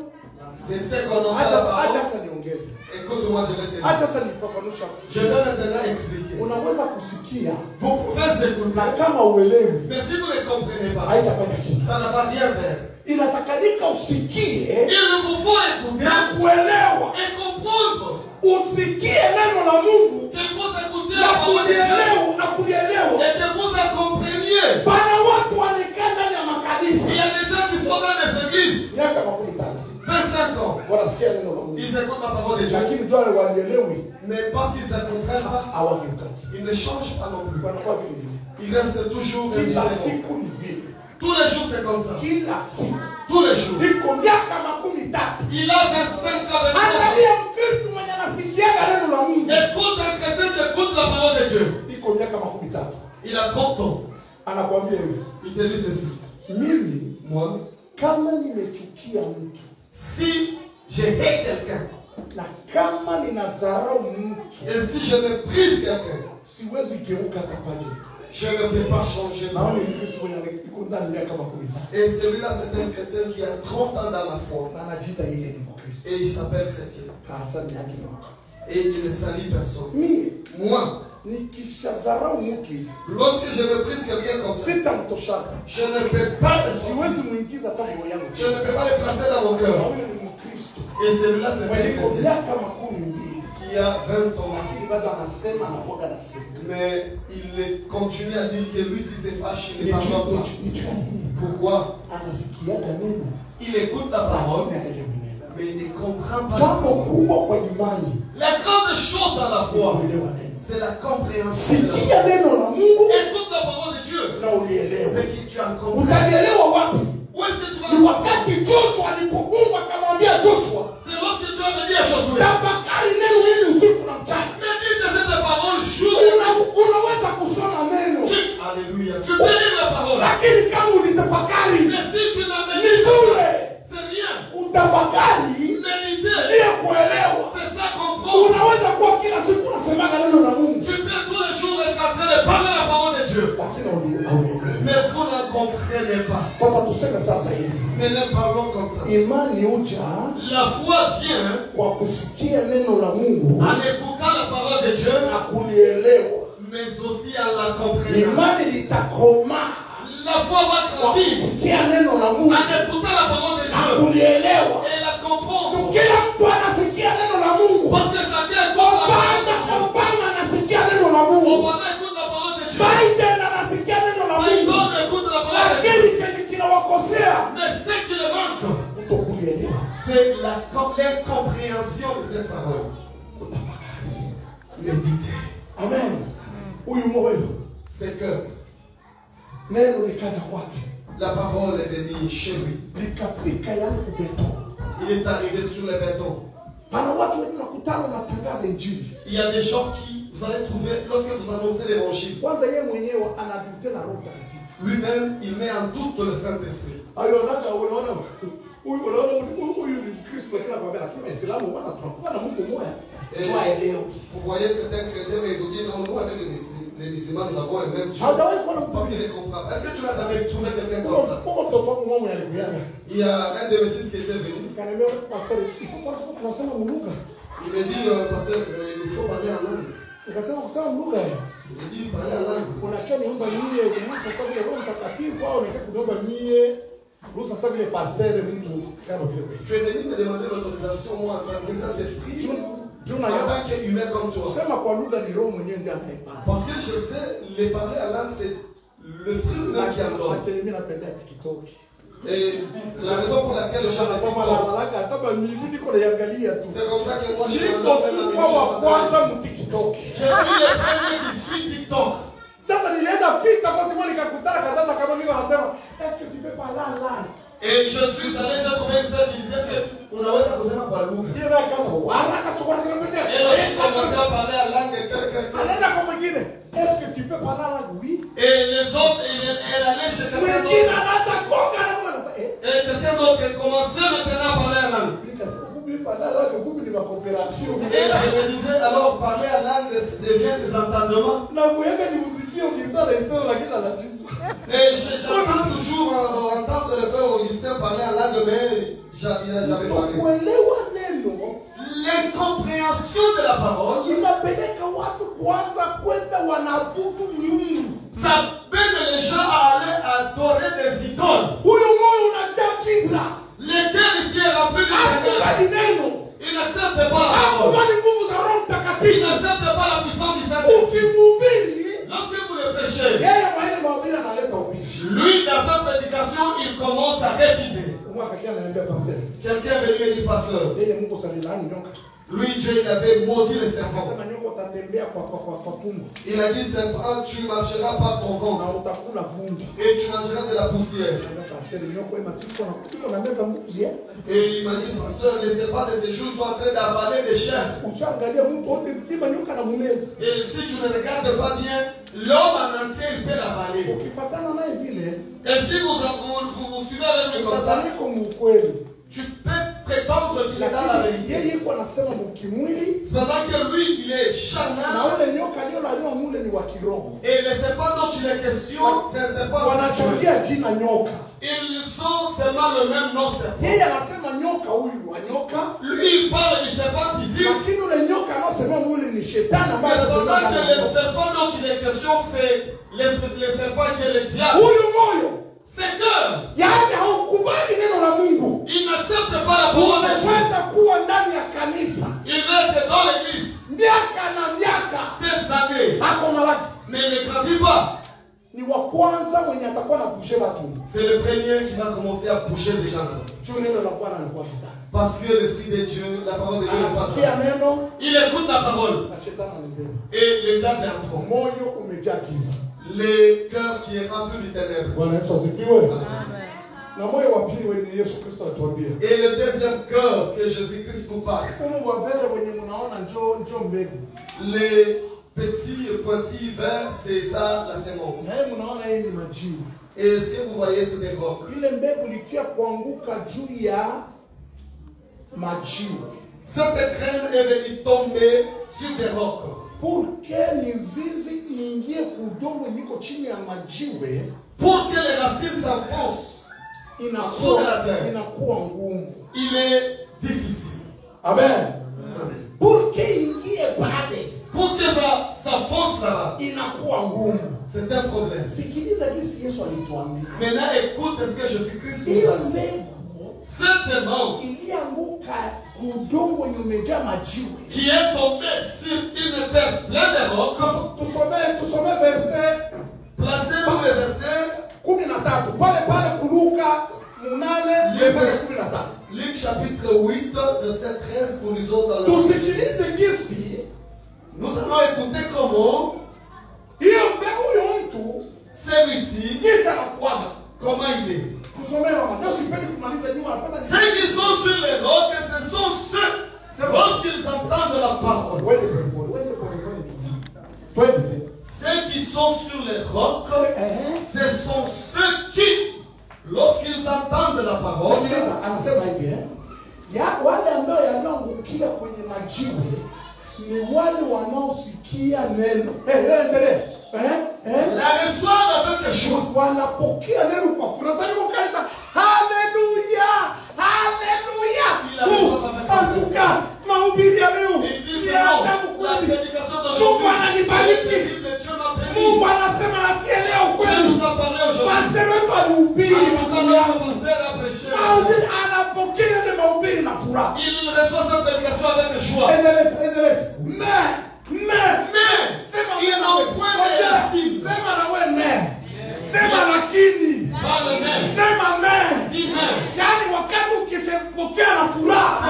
de ce qu'on entend la Acha parole. sasa niongeze. Écoute-moi, je vais te dire. Acha sasa nifafanusha. Je vais maintenant expliquer. Unaweza kusikia Vous pouvez na écouter, kama uelewi mais si vous ne comprenez pas, haitafanya kitu. ça ne va rien faire. inatakanika usikie Il vous faut écouter na kuelewa. et comprendre. Usikie neno la Mungu Que vous écoutiez na la parole de Dieu kulielewa. et que vous en compreniez. Pana watu wanakaa ndani ya makanisa. Il y a des gens qui sont dans les églises. Miaka 25. 25 ans. Wanasikia neno la Mungu. Ils écoutent la parole de Dieu. Lakini ndio wale walielewi Mais parce qu'ils ne comprennent pas, hawageuka. ils ne changent pas non plus. Wanakuwa vile vile. Ils restent toujours les Kila mêmes. siku ni vile. Tous les jours, c'est comme ça. Kila siku. Tous les jours. Iko miaka 23. Il a 25 ans. Angalia Mkristo mwenye anasikiaga neno la Mungu. Écoute un chrétien qui écoute la parole de Dieu. Iko miaka 23. Il a 30 ans. Anakuambia hivi. Il te dit ceci. Mimi Moi, kama nimechukia mtu si je hais quelqu'un, na kama ninadharau mtu, et si je méprise quelqu'un, siwezi geuka kapaje. je ne peux pas changer de Naona vie. Mkristo mwenye iko ndani miaka 23. Et celui-là, c'est un chrétien qui a 30 ans dans la foi. Na anajiita yeye ni Mkristo. Et il s'appelle chrétien. Hasa ni yake. Et il ne salit personne. Mimi Moi, nikishadharau mtu hivi, lorsque je méprise quelqu'un comme ça, sitamtoshaka. je ne peux pas le Siwezi sortir. muingiza hata moyo yangu. Je ne peux pas le placer dans mon Na cœur. huyo ni Mkristo. Et celui-là, c'est un Mwenye iko chrétien miaka 20 qui a 20 ans. lakini bado anasema anakuwa anasema. Mais il continue à dire que lui, si c'est fâché, il ne pardonne pas. Pourquoi? Anasikiaga neno. Il écoute la parole, Anaelewa neno. mais il ne comprend pas. Jambo kubwa kwa imani La grande chose dans la foi, kuelewa neno. c'est la compréhension. de la Sikia foi. neno la Mungu Écoute la parole de Dieu, na ulielewe. mais que tu as compris. Utalielewa wapi? Où est-ce que tu vas Ni wakati Joshua alipokuwa akamwambia Joshua, C'est lorsque tu vas me dire Josué, tafakari neno hili usiku na mchana. médite cette parole jour et nuit. Unaweza kusoma neno, Alléluia. Tu peux lire la parole. lakini kama ulitafakari Mais si tu n'as ni médité pas, bure. c'est rien. Utafakari Méditer, ndiye kuelewa. c'est ça comprendre. Unaweza kuwa kila siku unasemaga neno la Mungu, Tu peux tous les jours être en train de parler la parole de Dieu. lakini hauelewi. Mais vous ne comprenez pas. Sasa tuseme sasa hivi, Mais nous parlons comme ça. imani huja La foi vient kwa kusikia neno la Mungu en écoutant la parole de Dieu, na kulielewa. mais aussi en la comprenant. Imani litakoma La foi va kwa grandir kusikia neno la Mungu en écoutant la parole de na Dieu kulielewa. et la comprendre. Kila mtu anasikia neno la Mungu. Parce que chacun écoute la parole de Dieu. Obama anasikia neno la Mungu. Obama écoute la parole de Dieu. Biden anasikia neno la Mungu. Biden écoute la parole de Dieu. Lakini kenye kinawakosea Mais ce qui le manque, kutokulielewa. c'est l'incompréhension de cette parole. Méditer. Amen. Huyu moyo C'est que neno likaja kwake la parole est venue chez lui. likafika yani kubeto. Il est arrivé sur le béton. Pana watu wengi nakutana natangaza injili. Il y a des gens qui, vous allez trouver, lorsque vous annoncez l'évangile, Kwanza yeye mwenyewe anadute na Roho Mtakatifu. lui-même, il met en doute le Saint-Esprit. Alionaga unaona huyu ni Kristo lakini anakuambia lakini Waislamu wana tunakuwa na Mungu mmoja. Tuwaelewe. Vous voyez certains chrétiens, mais ils vous disent non, nous avec les musulmans, nous avons un même Dieu. Haujawahi kuona mtu Parce qu'ils ne comprennent pas. Est-ce que tu n'as jamais trouvé quelqu'un comme ça? Kwa mtoto wangu mmoja alikuyaga. Il y a un de mes fils qui était venu. Kaniambia pastor, ipo tunasema mlugha. Il me dit, pasteur, il faut parler en langue. Nikasema kusema mlugha. Il dit, parler en langue. Unakia niomba mie ruhusa sasa vile Roho Mtakatifu au nikaa kuniomba mie ruhusa sasa vile pastor mtu kama vile. Tu es venu me demander l'autorisation, moi, en tant que Saint-Esprit, Tu en tant qu'humain comme toi. sema kwa lugha ni Roho mwenyewe ndiye anayepanda. Parce que je sais, les parler en langue, c'est l'esprit humain qui en donne. Hata mimi napenda TikTok. Et la raison pour laquelle je chante Kama TikTok, la hata mimi niko naangalia tu. c'est comme ça que moi je Niko kwa wa kwanza mu TikTok. Je suis le premier qui suit TikTok. Sasa nilienda pita kwa sababu nikakutana kadhaa kama vile wanasema, est-ce que tu peux parler en langue? Et je suis allé, j'ai trouvé une sœur qui disait que unaweza kusema kwa lugha. Hiyo na kaza waraka chukua na Et lorsqu'il commençait à parler en langue, anaenda kwa mwingine, est-ce que tu peux parler en langue? Oui. et les autres, elle allait chez quelqu'un Mwingine d'autre. anaanza konga na mwana. Et quelqu'un d'autre elle commençait maintenant à parler en langue. Nikasema kumbe parler en langue kumbe ni coopération. Et je me disais, alors parler en langue devient des entendements. Na kuweka ni muziki ukisala historia lakini anashinda. Et j'entends toujours entendre le frère Augustin parler en langue, mais il n'a jamais parlé. Kuelewa neno L'incompréhension de la parole, inapeleka watu kwanza kwenda wanaabudu miungu. ça mène les gens à aller adorer des idoles. Huyo moyo unajaa il commence à réviser. Moi, quelqu'un m'a dit, pasteur. Quelqu'un est venu me dire, pasteur, Et il m'a lui, Dieu, il avait maudit le serpent. Il a dit, serpent, tu ne marcheras pas ton ventre. Et tu mangeras de la poussière. Et il m'a dit, pasteur, les serpents de ces jours sont en train d'avaler des chefs. Et si tu ne regardes pas bien, l'homme en entier, il peut l'avaler. Et si vous suivez avec lui comme ça, tu peux prétendre qu'il est dans la vérité. Cependant que lui, il est charnel. Et les serpents dont il est question, c'est un serpent spirituel. Ils sont seulement le même nom serpent. Lui, il parle du serpent physique. Mais cependant que les serpents dont il est question, c'est les serpents qui est le diable. C'est que il n'accepte pas la parole de Dieu. Il est dans l'église des années, mais il ne grandit pas. C'est le premier qui va commencer à bouger les gens. Parce que l'Esprit de Dieu, la parole de Dieu ne passe pas. Il écoute la parole. Et les gens n'aiment. Les cœurs qui est rempli du ténèbres. Et le deuxième cœur que Jésus-Christ nous parle, les petits pointillés verts, c'est ça la sémence. Et est-ce que vous voyez, c'est des rocs. Cette graine est venue tomber sur des rocs. Pour que les racines s'enfoncent sous la terre, il est difficile. Amen. Pour que ça s'enfonce là-bas, c'est un problème. Maintenant, écoute ce que Jésus-Christ nous a dit. Cette semence qui est tombée sur une terre pleine de rocs. Placez-nous le verset. Luc chapitre 8, verset 13, nous lisons dans le. Nous allons écouter comment celui-ci, comment il est. Ceux qui sont sur les rocs, ce sont ceux, lorsqu'ils entendent la parole. Ceux qui sont sur les rocs, ce sont ceux qui, lorsqu'ils entendent la parole, la reçoivent avec joie. Il reçoit cette prédication avec joie. Mais ils n'ont point de racines.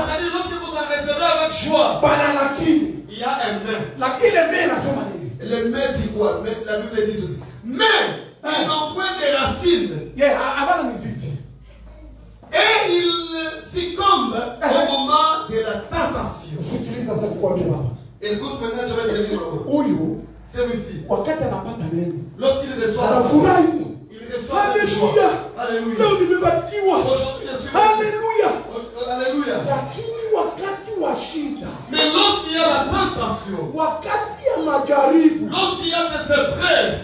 C'est-à-dire lorsque vous en recevez avec joie, il y a un mais. Le mais dit quoi? La Bible dit ceci. Mais ils n'ont point de racines. Et ils succombent au moment de la tentation. Écoute maintenant, je vais te dire. Celui-ci, lorsqu'il reçoit la parole, il reçoit avec joie. Alléluia. Aujourd'hui, je suis Alléluia. Alléluia. Mais lorsqu'il y a la tentation, lorsqu'il y a des épreuves,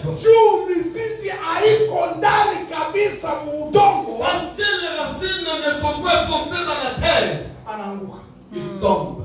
parce que les racines ne sont pas foncées dans la terre, ils tombent.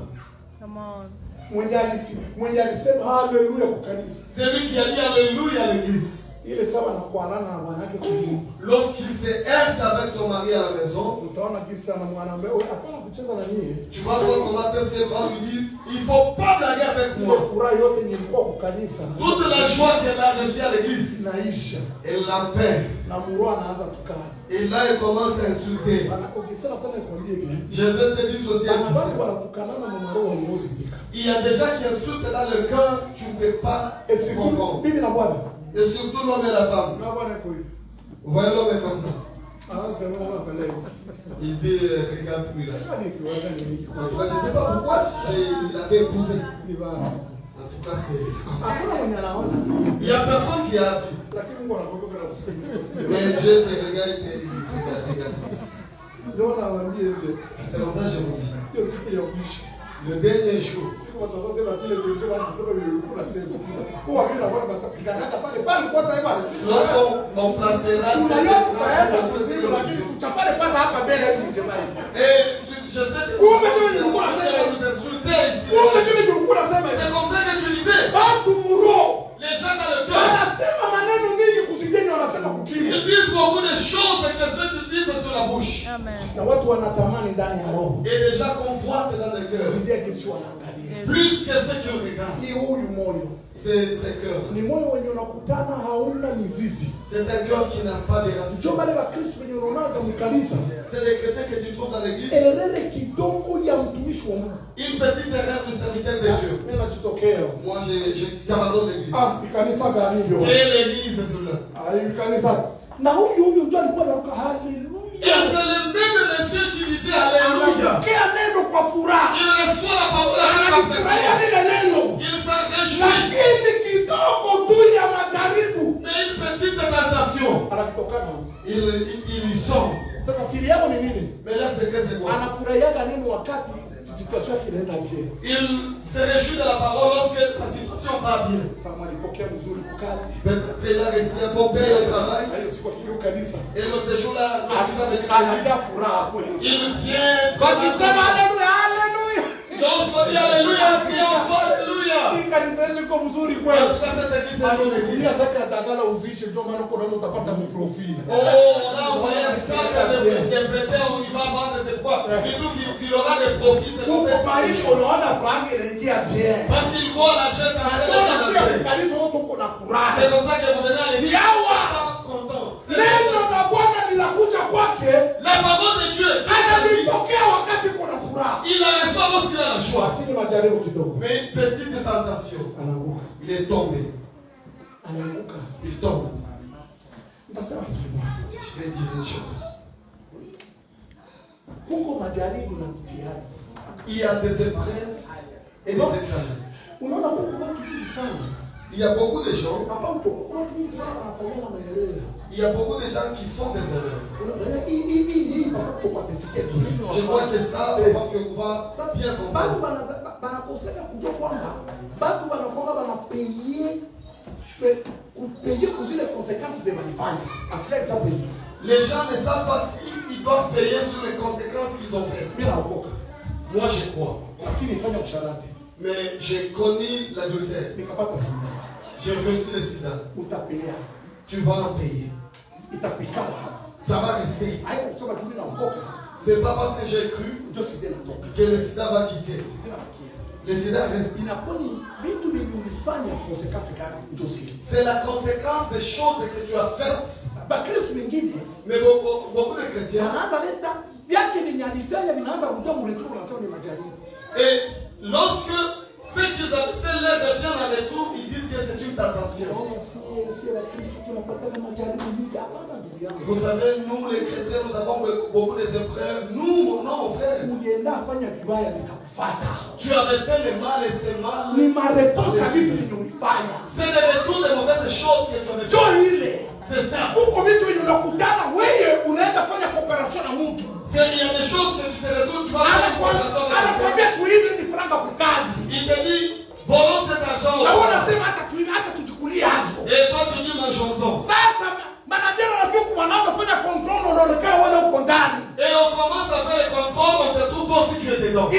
C'est lui qui a dit Alléluia à l'église. ile sawa na kuanana na mwanake kunyumba. Lorsqu'il se heurte avec son mari à la maison, Utaona kisa na mwanambe wewe hapana kucheza na mie. tu vas voir comment est-ce qu'elle va lui dire, il ne faut pas blaguer avec Ile moi. furaha yote nilikuwa kwa kanisa. Toute la joie qu'elle a reçue à l'église, Naisha. elle la perd. Na muro anaanza tukana. Et là, elle commence à insulter. Ukisema pale kwambie hivi. Je vais te dire ceci à Watu Christ. wanatukana na mama roho mozidika. Il y a des gens qui insultent dans le cœur, tu ne peux pas Et c'est comprendre. bibi na bwana. Et surtout l'homme et la femme. Na bwana kwa hiyo. Vous voyez l'homme est comme ça. Ah, c'est moi pale. Il dit, regarde celui-là. Hadi kiwanda ni Moi, je ne sais pas pourquoi je l'avais épousé. ni basi. En tout cas, c'est comme ça. Hakuna mwenye anaona. Il n'y a personne qui a vu. Lakini Mungu anakumbuka na kusikia. Mais Dieu te regarde et te regarde. Ndio nawaambia hivi. C'est comme ça que je vous dis. Hiyo siku ya mwisho. Le dernier jour, Siku watasema zile ndio wanasema nilikula sema. Kwa vile wale watapigana pale pale kwa taifa. lorsqu'on placera Unajua tutaenda kuzimu lakini tuchapale kwanza hapa mbele hivi jamani. et je sais que Kumbe ndio nilikuwa vous nasema. vous insultez ici. Kumbe ndio nilikuwa nasema. C'est comme ça que tu disais. Watu muro. Les gens dans le cœur, Wanasema maneno mingi kuzideni wanasema kukimya. ils disent beaucoup de choses que ceux qui disent sur la bouche. Na watu wanatamani ndani ya roho. Et les gens convoitent dans le cœur. Kuzidia kesi wanaangalia. Plus que ceux qui regardent. Hii huyu moyo. C'est cœur. Ni moyo wenye unakutana hauna mizizi. C'est un cœur qui n'a pas de Sio racines. wale wa Kristo wenye unaonaga mkanisa. C'est les chrétiens que tu trouves dans l'église. Elele kidogo ya mtumishi wa Mungu. Une petite erreur de serviteur de Dieu. Mimi najitokea. Moi, j'abandonne l'église. Ah, ni kanisa gani hilo? Et l'église, c'est cela. Ah, ni kanisa. Na huyu ndio alikuwa anaruka haleluya. Et c'est le même monsieur qui disait Alléluia. Anapokea neno kwa furaha. Il reçoit la parole avec la Anafurahia personne. lile neno. Il s'en réjouit. Lakini kidogo tu ya majaribu. Mais une petite tentation, Anatokana. il y sort. Sasa siri yako ni nini? Mais là, c'est que c'est quoi? Anafurahiaga neno wakati situation yake inaenda bien. Il se réjouit de la parole lorsque sa situation va bien. Samuel alipokea mzuri kwa kazi. Peut-être il a réussi un bon père au travail. Na hiyo siku akijua kanisa. Et dans ce jour-là, le suivant avec Anajaa l'église. furaha kweli. Il vient. Wakisema haleluya haleluya. Lorsqu'on dit Alléluia, puis encore Alléluia. Hii kanisa yetu iko mzuri En kweli. tout cas, cette église est bonne église. Dunia sasa inatangala uzishe ndio maana uko naona utapata mikrofini. Oh, on a envoyé un sac de prêteurs où il va vendre ses quoi. Et tout qu'il aura des profits, c'est comme Huko ça. maisha unaona frank inaingia bien. Parce qu'il voit la chaîne en train de gagner. Kanisa wote uko na furaha. C'est comme ça que vous venez à l'église. Yawa. Content. Neno la Bwana linakuja kwake. La parole de Dieu. Analipokea wakati kuna furaha. Il la reçoit lorsqu'il a le choix. Lakini majaribu kidogo. Mais une petite tentation. Anaanguka. Il est tombé. Anaanguka. Il tombe. Nitasema kitu kimoja. Je vais dire une chose. Huko majaribu na mtihani. Il y a des épreuves et des examens. Unaona huko watu wengi sana. Il y a beaucoup de gens. Hapa huko watu wengi sana wanafanya maendeleo. Il y a beaucoup de gens qui font des erreurs. Je crois que ça, avant que vous va bien comprendre. Banakoseka kujua kwamba batu banakuwa banapeye kuzile konsekansi zimalifanya. Akila example hii. Les gens ne savent pas s'ils doivent payer sur les conséquences qu'ils ont fait. Mimi naokoka. Moi, je crois. Lakini fanya usharati. Mais j'ai connu l'adultère. Nikapata sida. J'ai reçu le sida. Utapea. Tu vas en payer. Itapikala. Ça va rester. Hayo kusema tu naokoka. C'est pas parce que j'ai cru Ndio sida inatoka. que le sida va quitter. Le sida reste. Inakuwa ni vitu vingi ulifanya konsekansi gani ndio sida. C'est la conséquence des choses que tu as faites. Bakristo wengine Mais beaucoup de chrétiens. wanaanza leta vyake vyenye alifanya vinaanza kutoa mretu unasema ni majaribu. Et lorsque ceux qui avaient fait leur revient en retour, ils disent que c'est une tentation. Vous savez, nous les chrétiens, nous avons beaucoup d'épreuves. Nous, non, frère. Tu avais fait le mal et c'est mal. C'est le retour des mauvaises choses que tu avais fait. C'est ça. C'est il y a des choses que tu te retournes, tu vas faire une comparaison avec il te dit, volons cet argent. Et toi tu dis ma chanson. Et on commence à faire les contrôles, on te trouve toi si tu es dedans. Il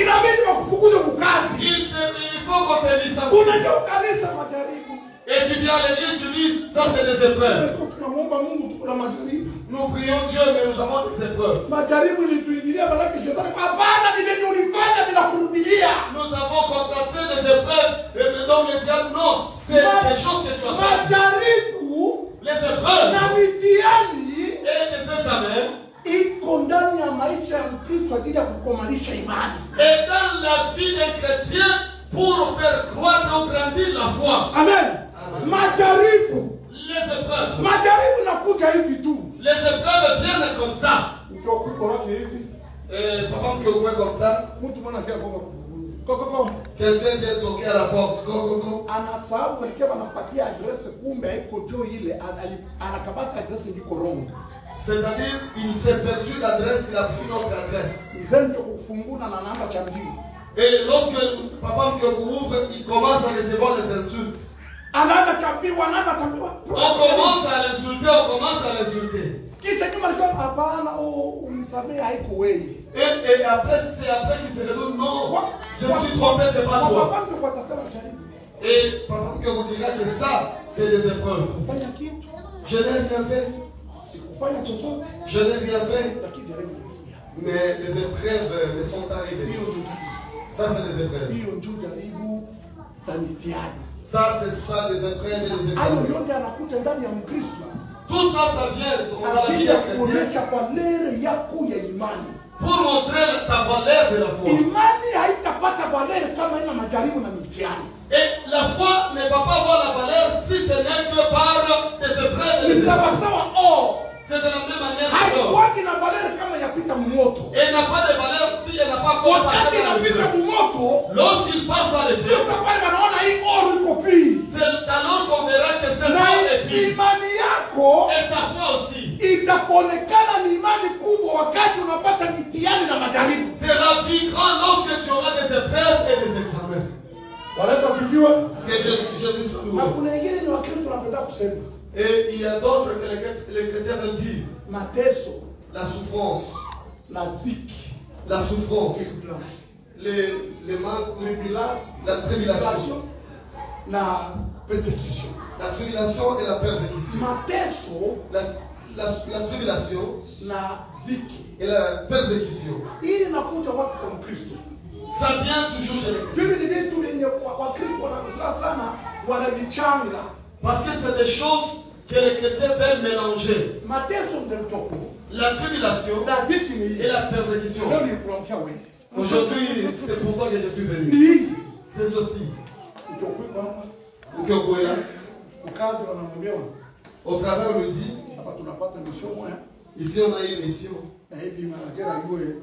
faut qu'on te licencie. Et tu viens à l'église, tu dis, Ça, c'est des épreuves. Tunamuomba Mungu tuko na majaribu. Nous prions Dieu, mais nous avons des épreuves. Majaribu ilituingilia baraka shetani. Hapana, ni nini ulifanya bila kurudilia? Nous avons contracté des épreuves. Et donc le diable, non, c'est des choses que tu as faites. Majaribu Les épreuves na mitihani et les examens. iko ndani ya maisha ya Mkristo ajili ya kukomanisha imani. Et dans la vie des chrétiens, pour faire croître ou grandir la foi. Amen. Majaribu. Les épreuves. Majaribu nakuja hivi tu. Les épreuves viennent comme ça. Ndio kuko hivi. Papa que vous comme ça. Mtu mwana kia koko. Quelqu'un vient toquer à la porte. Coco. Anasahau walikuwa wanampatia address kumbe haiko jo ile anakabata address ndiko wrong. C'est-à-dire, il s'est perdu l'adresse, il a pris notre adresse. Mzee kufunguna na namba cha mjini. Et lorsque papa que vous ouvre, il commence à recevoir des insultes. Anaanza chambiwa, anaanza chambiwa. On commence à l'insulter, on commence à l'insulter. Kisha kama alikuwa hapana, unisamee haiko wewe. Et après, c'est après qu'il se réveille, non, je me suis trompé, c'est pas toi. Papa mtu kwa tasema jaribu. Et papa que vous dira que ça, c'est des épreuves. Fanya kitu. Je n'ai rien fait. Sikufanya chochote. Je n'ai rien fait. Lakini jaribu. Mais les épreuves me sont arrivées. Ça, c'est des épreuves. Hiyo ndio jaribu na mitihani. Ça, c'est ça, des épreuves et des examens. Hayo yote anakuta ndani ya Mkristo. Tout ça, ça vient dans la vie des chrétiens kuonyesha kwa lere yako ya imani. pour montrer ta valeur de la foi. Imani haitapata valeur kama ina majaribu na mitihani. Et la foi ne va pas avoir la valeur si ce n'est que par des épreuves et des Ni sawa examens. sawa C'est de la même manière que l'or. haikuwagi na valeur kama yapita moto. Et n'a pas de valeur si elle n'a pas encore Wakati passé dans le inapita feu. moto, Lorsqu'il passe dans le feu, sasa pale wanaona hii oro iko pii. c'est alors qu'on verra que c'est Na mort et puis. imani yako Et ta foi aussi. itaonekana ni imani kubwa wakati unapata mitihani na majaribu. C'est la vie grande lorsque tu auras des épreuves et des examens. Wanaweza kujua Que Jésus soit na loué. kuna wengine ni Wakristo wanapenda kusema Et il y a d'autres que les chrétiens veulent dire. mateso La souffrance. na dhiki, La souffrance. Les manques. La tribulation. na persecution. La tribulation et la persécution. Mateso La tribulation na dhiki et la persécution. hii inakuja watu kwa Mkristo. Ça vient toujours chez les chrétiens. Hivi ni vitu wenye Wakristo wanazaa sana wanavichanga. Parce que c'est des choses que les chrétiens veulent mélanger. Mateso mzemtoko La tribulation na dhiki ni hii. et la persécution. Leo nilikuamkia wewe. Aujourd'hui, c'est pour toi que je suis Ni venu. hii. C'est ceci. Ukiokwepa hapa Ukiyokwela. ukazi wanamwambia Au travail, on le dit. hapa tunapata mission moja Ici, on a une mission. na hivi manajera yue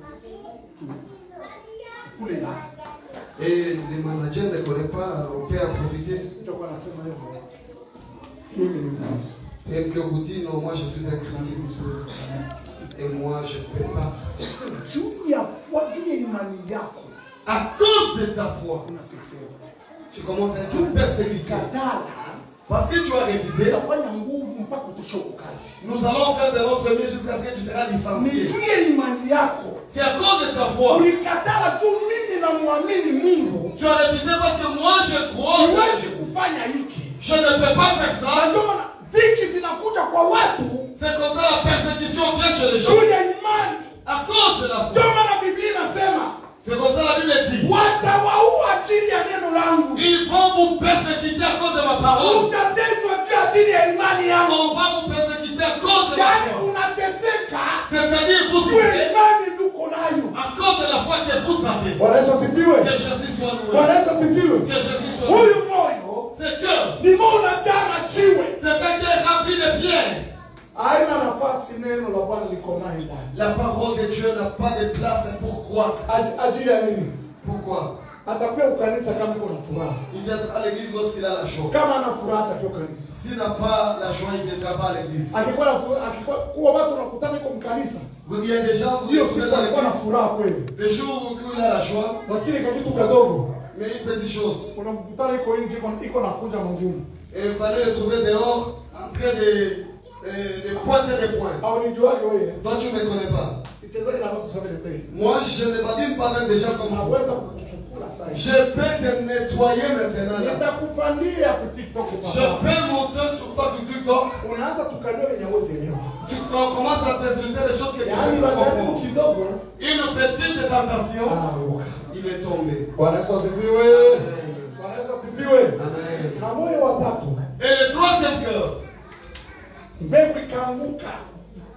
kule la. Et les managers ne connaissent pas, on peut en profiter. Nitakuwa nasema hivyo. Mimi ni Mkristo. Et que vous dites, non, moi je suis un chrétien. Et moi, je ne peux pas faire ça. Juu ya imani yako À cause de ta foi, unateseka. tu commences à être persécuté. Kadala Parce que tu as refusé. itafanya nguvu mpaka utoshoka kazi. Nous allons faire de notre mieux jusqu'à ce que tu seras Ni licencié. juu ya imani yako. C'est à cause de ta foi. Ulikatala tu mimi na muamini Mungu. Tu as refusé parce que moi je crois en Siwezi Jésus. kufanya hiki. Je ne peux pas faire Na ça. ndio maana dhiki zinakuja kwa watu C'est comme ça la persécution vient chez les gens. juu ya imani. À cause de la Ndio foi. maana Biblia inasema C'est comme ça la Bible dit. watawaua ajili ya neno langu. Ils vont vous persécuter à cause de ma parole. Utateswa ajili ya imani yako. On va vous persécuter à cause de ma Yaani foi. unateseka C'est-à-dire vous juu ya souffrez imani tuko nayo. à cause de la foi que vous avez. Bwana Yesu asifiwe. Que Jésus soit loué. Bwana Yesu asifiwe. Que Jésus soit loué. Huyu moyo C'est que ni moyo unajaa na jiwe. c'est un cœur rempli de pierres. Haina nafasi neno la Bwana likomae ndani. La parole de Dieu n'a pas de place. Pourquoi? Ajili ya nini? Pourquoi? Atakuwa ukanisa kama uko na furaha. Il viendra à l'église lorsqu'il a la joie. Kama ana furaha atakuwa kanisa. S'il n'a pas la joie, il ne viendra pas à l'église. Akikuwa na furaha, akikuwa kuwa watu wanakutana iko mkanisa. Il y a des gens qui Hiyo viennent siku dans alikuwa na l'église. furaha kweli. Le jour où il a la joie, Lakini kwa kitu kadogo mais une petite chose. kuna mkutano iko nje iko nakuja magumu. Et vous allez le trouver dehors en train de des pointes et des points. Toi, tu ne me connais pas. Moi, je ne badine pas même déjà comme vous. Je peux te nettoyer maintenant là. Je peux monter sur toi sur TikTok. Tu commences à t'insulter des choses que tu ne peux pas comprendre. Une petite tentation, il est tombé. Amen. Et le troisième cœur,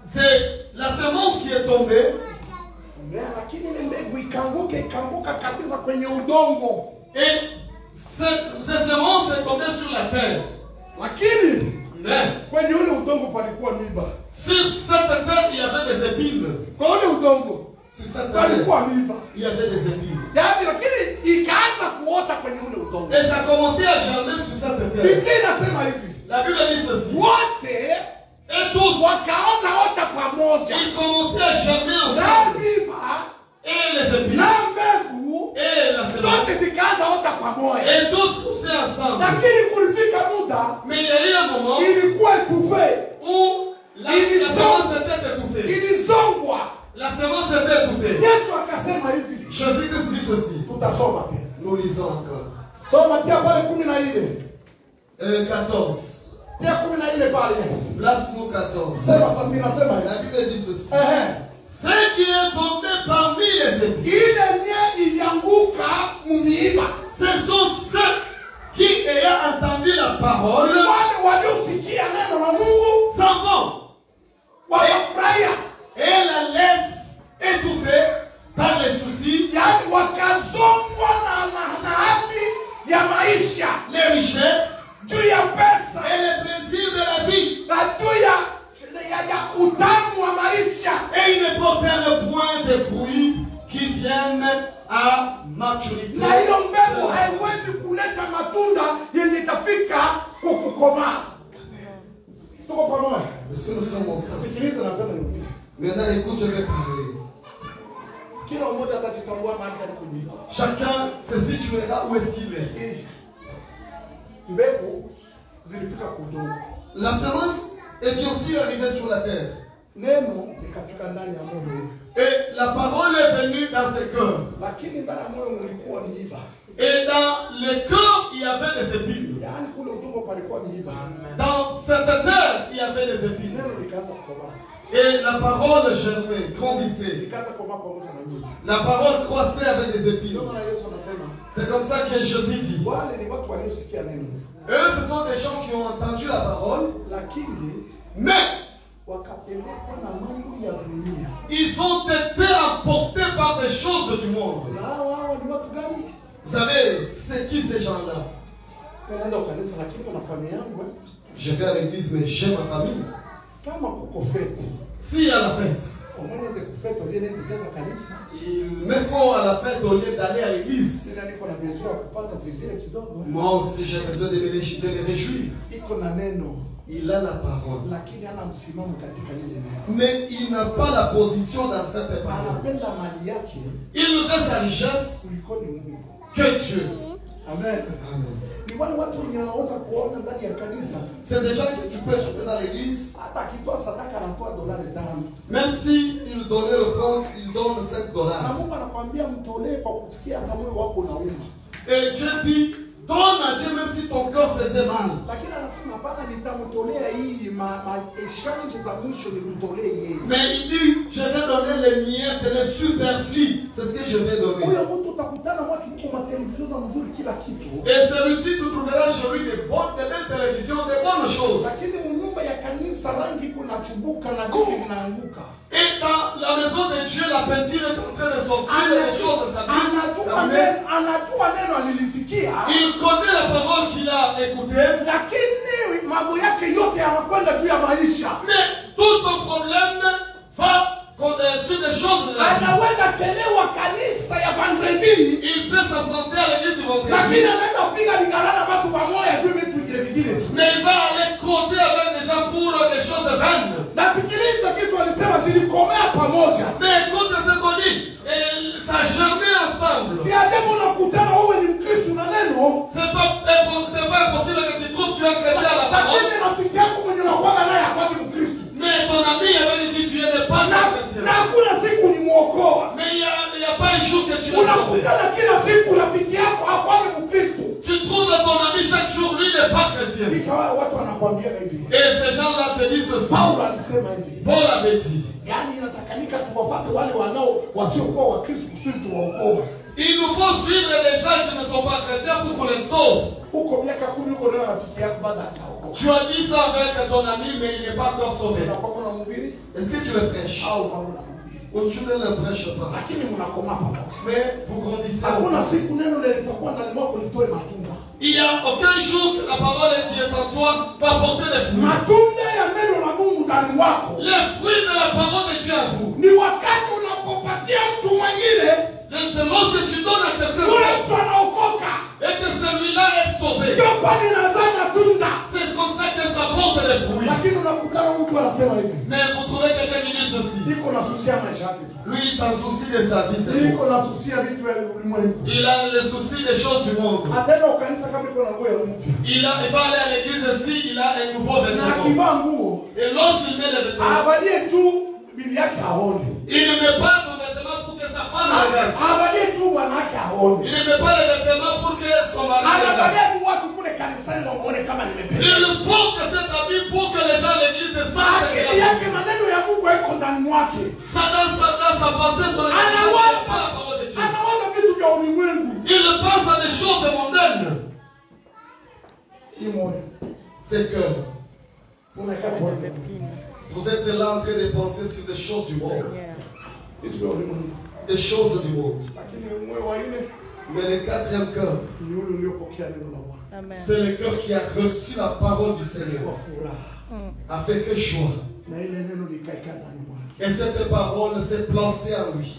c'est la semence qui est tombée. Et cette semence est tombée sur la terre. Sur cette terre, il y avait des épines. Sur cette terre, il y avait des épines. Et ça a commencé à germer sur cette terre. La Bible dit ceci. Et tous, ils commençaient à germer ensemble. Et les épines. Et la semence. Et tous poussaient ensemble. Mais il y a eu un moment où la semence était étouffée. La semence était étouffée. Jésus-Christ dit ceci. Nous lisons encore. 14. Place-nous 14. La Bible dit ceci. Ce qui est tombé parmi les épines, ce sont ceux qui, ayant entendu la parole, s'en vont et la laissent étouffée par les soucis, les richesses et les plaisirs de la vie. Et ils ne portèrent point de fruits qui viennent à maturité. Est-ce que nous sommes ensemble? Maintenant, écoute, je vais parler. Chacun se situera où est-ce qu'il est. La semence est bien aussi arrivée sur la terre. Et la parole est venue dans ses cœurs. Et dans les cœurs, il y avait des épines. Dans cette terre, il y avait des épines. Et la parole germait, grandissait. La parole croissait avec des épines. C'est comme ça que Jésus dit. Eux, ce sont des gens qui ont entendu la parole. Mais ils ont été emportés par des choses du monde. Vous savez, c'est qui ces gens-là? Je vais à l'église, mais j'aime ma famille. S'il y a la fête, il me faut à la fête au lieu d'aller à l'église. Moi aussi, j'ai besoin de me réjouir. Il a la parole. Mais il n'a pas la position dans cette parole. Il ne fait sa richesse que Dieu. Amen. C'est déjà que tu peux trouver dans l'église. Même si il donnait le compte, il donne $5. Et Dieu dit, donne à Dieu même si ton cœur faisait mal. Mais il dit, je vais donner les miettes, les superflus. C'est ce que je vais donner. Et celui-ci, tu trouveras chez lui des belles télévisions, des bonnes choses. Et dans la maison de Dieu, la peinture est en train de sortir, les choses s'habillent. Il connaît la parole qu'il a écoutée. Mais tout son problème va sur des choses de la vie. Il peut s'absenter à l'église du vendredi. Mais il va aller causer avec des gens pour des choses vaines. Mais écoute ce qu'on dit. Ça a germé ensemble. C'est pas impossible que tu trouves tu es chrétien à la parole. Unakutana kila siku rafiki yako hakwani Mkristo. Tu trouves ton ami chaque jour, lui n'est pas chrétien. Kisha watu wanakuambia hivi. Et ces gens-là te disent ceci. Paulo alisema hivi. Paul avait dit. Yaani inatakanika tuwafuate wale wasiokuwa wa Kristo kusudi tuwaokoe. Il nous faut suivre les gens qui ne sont pas chrétiens pour qu'on les sauve. Huko miaka 10 uko na rafiki yako baada ataokoka. Tu as dit ça avec ton ami mais il n'est pas encore sauvé. Unakuwa na mhubiri? Est-ce que tu le prêches? Au kama unamhubiri. Ou tu ne le prêches pas? Lakini mnakoma pamoja. Mais vous grandissez Hakuna ensemble. siku neno lile litakuwa ndani mwako litoe matunda. Il n'y a aucun jour que la parole qui est en toi va porter des fruits. Matunda ya neno la Mungu ndani mwako. Les fruits de la parole de Dieu à vous. Ni wakati unapopatia mtu mwingine. C'est lorsque tu donnes à quelqu'un et que celui-là est sauvé. C'est comme ça que ça porte des fruits. Mais vous trouvez quelqu'un qui dit ceci. Lui, il s'en soucie de sa vie. Il a le souci des choses du monde. Il va aller à l'église ici, il a un nouveau vêtement. Et lorsqu'il met le vêtement, il ne met pas son vêtement pour que sa femme regarde. Il ne met pas le vêtement pour que son mari regarde. Il porte cet habit pour que les gens de l'église sachent que ça dans sa pensée sur la parole de Dieu. Il pense à des choses mondaines. C'est que vous êtes là en train de penser sur des choses du monde. Des choses du monde. Mais le quatrième cœur, c'est le cœur qui a reçu la parole du Seigneur avec joie. Et cette parole s'est placée en lui.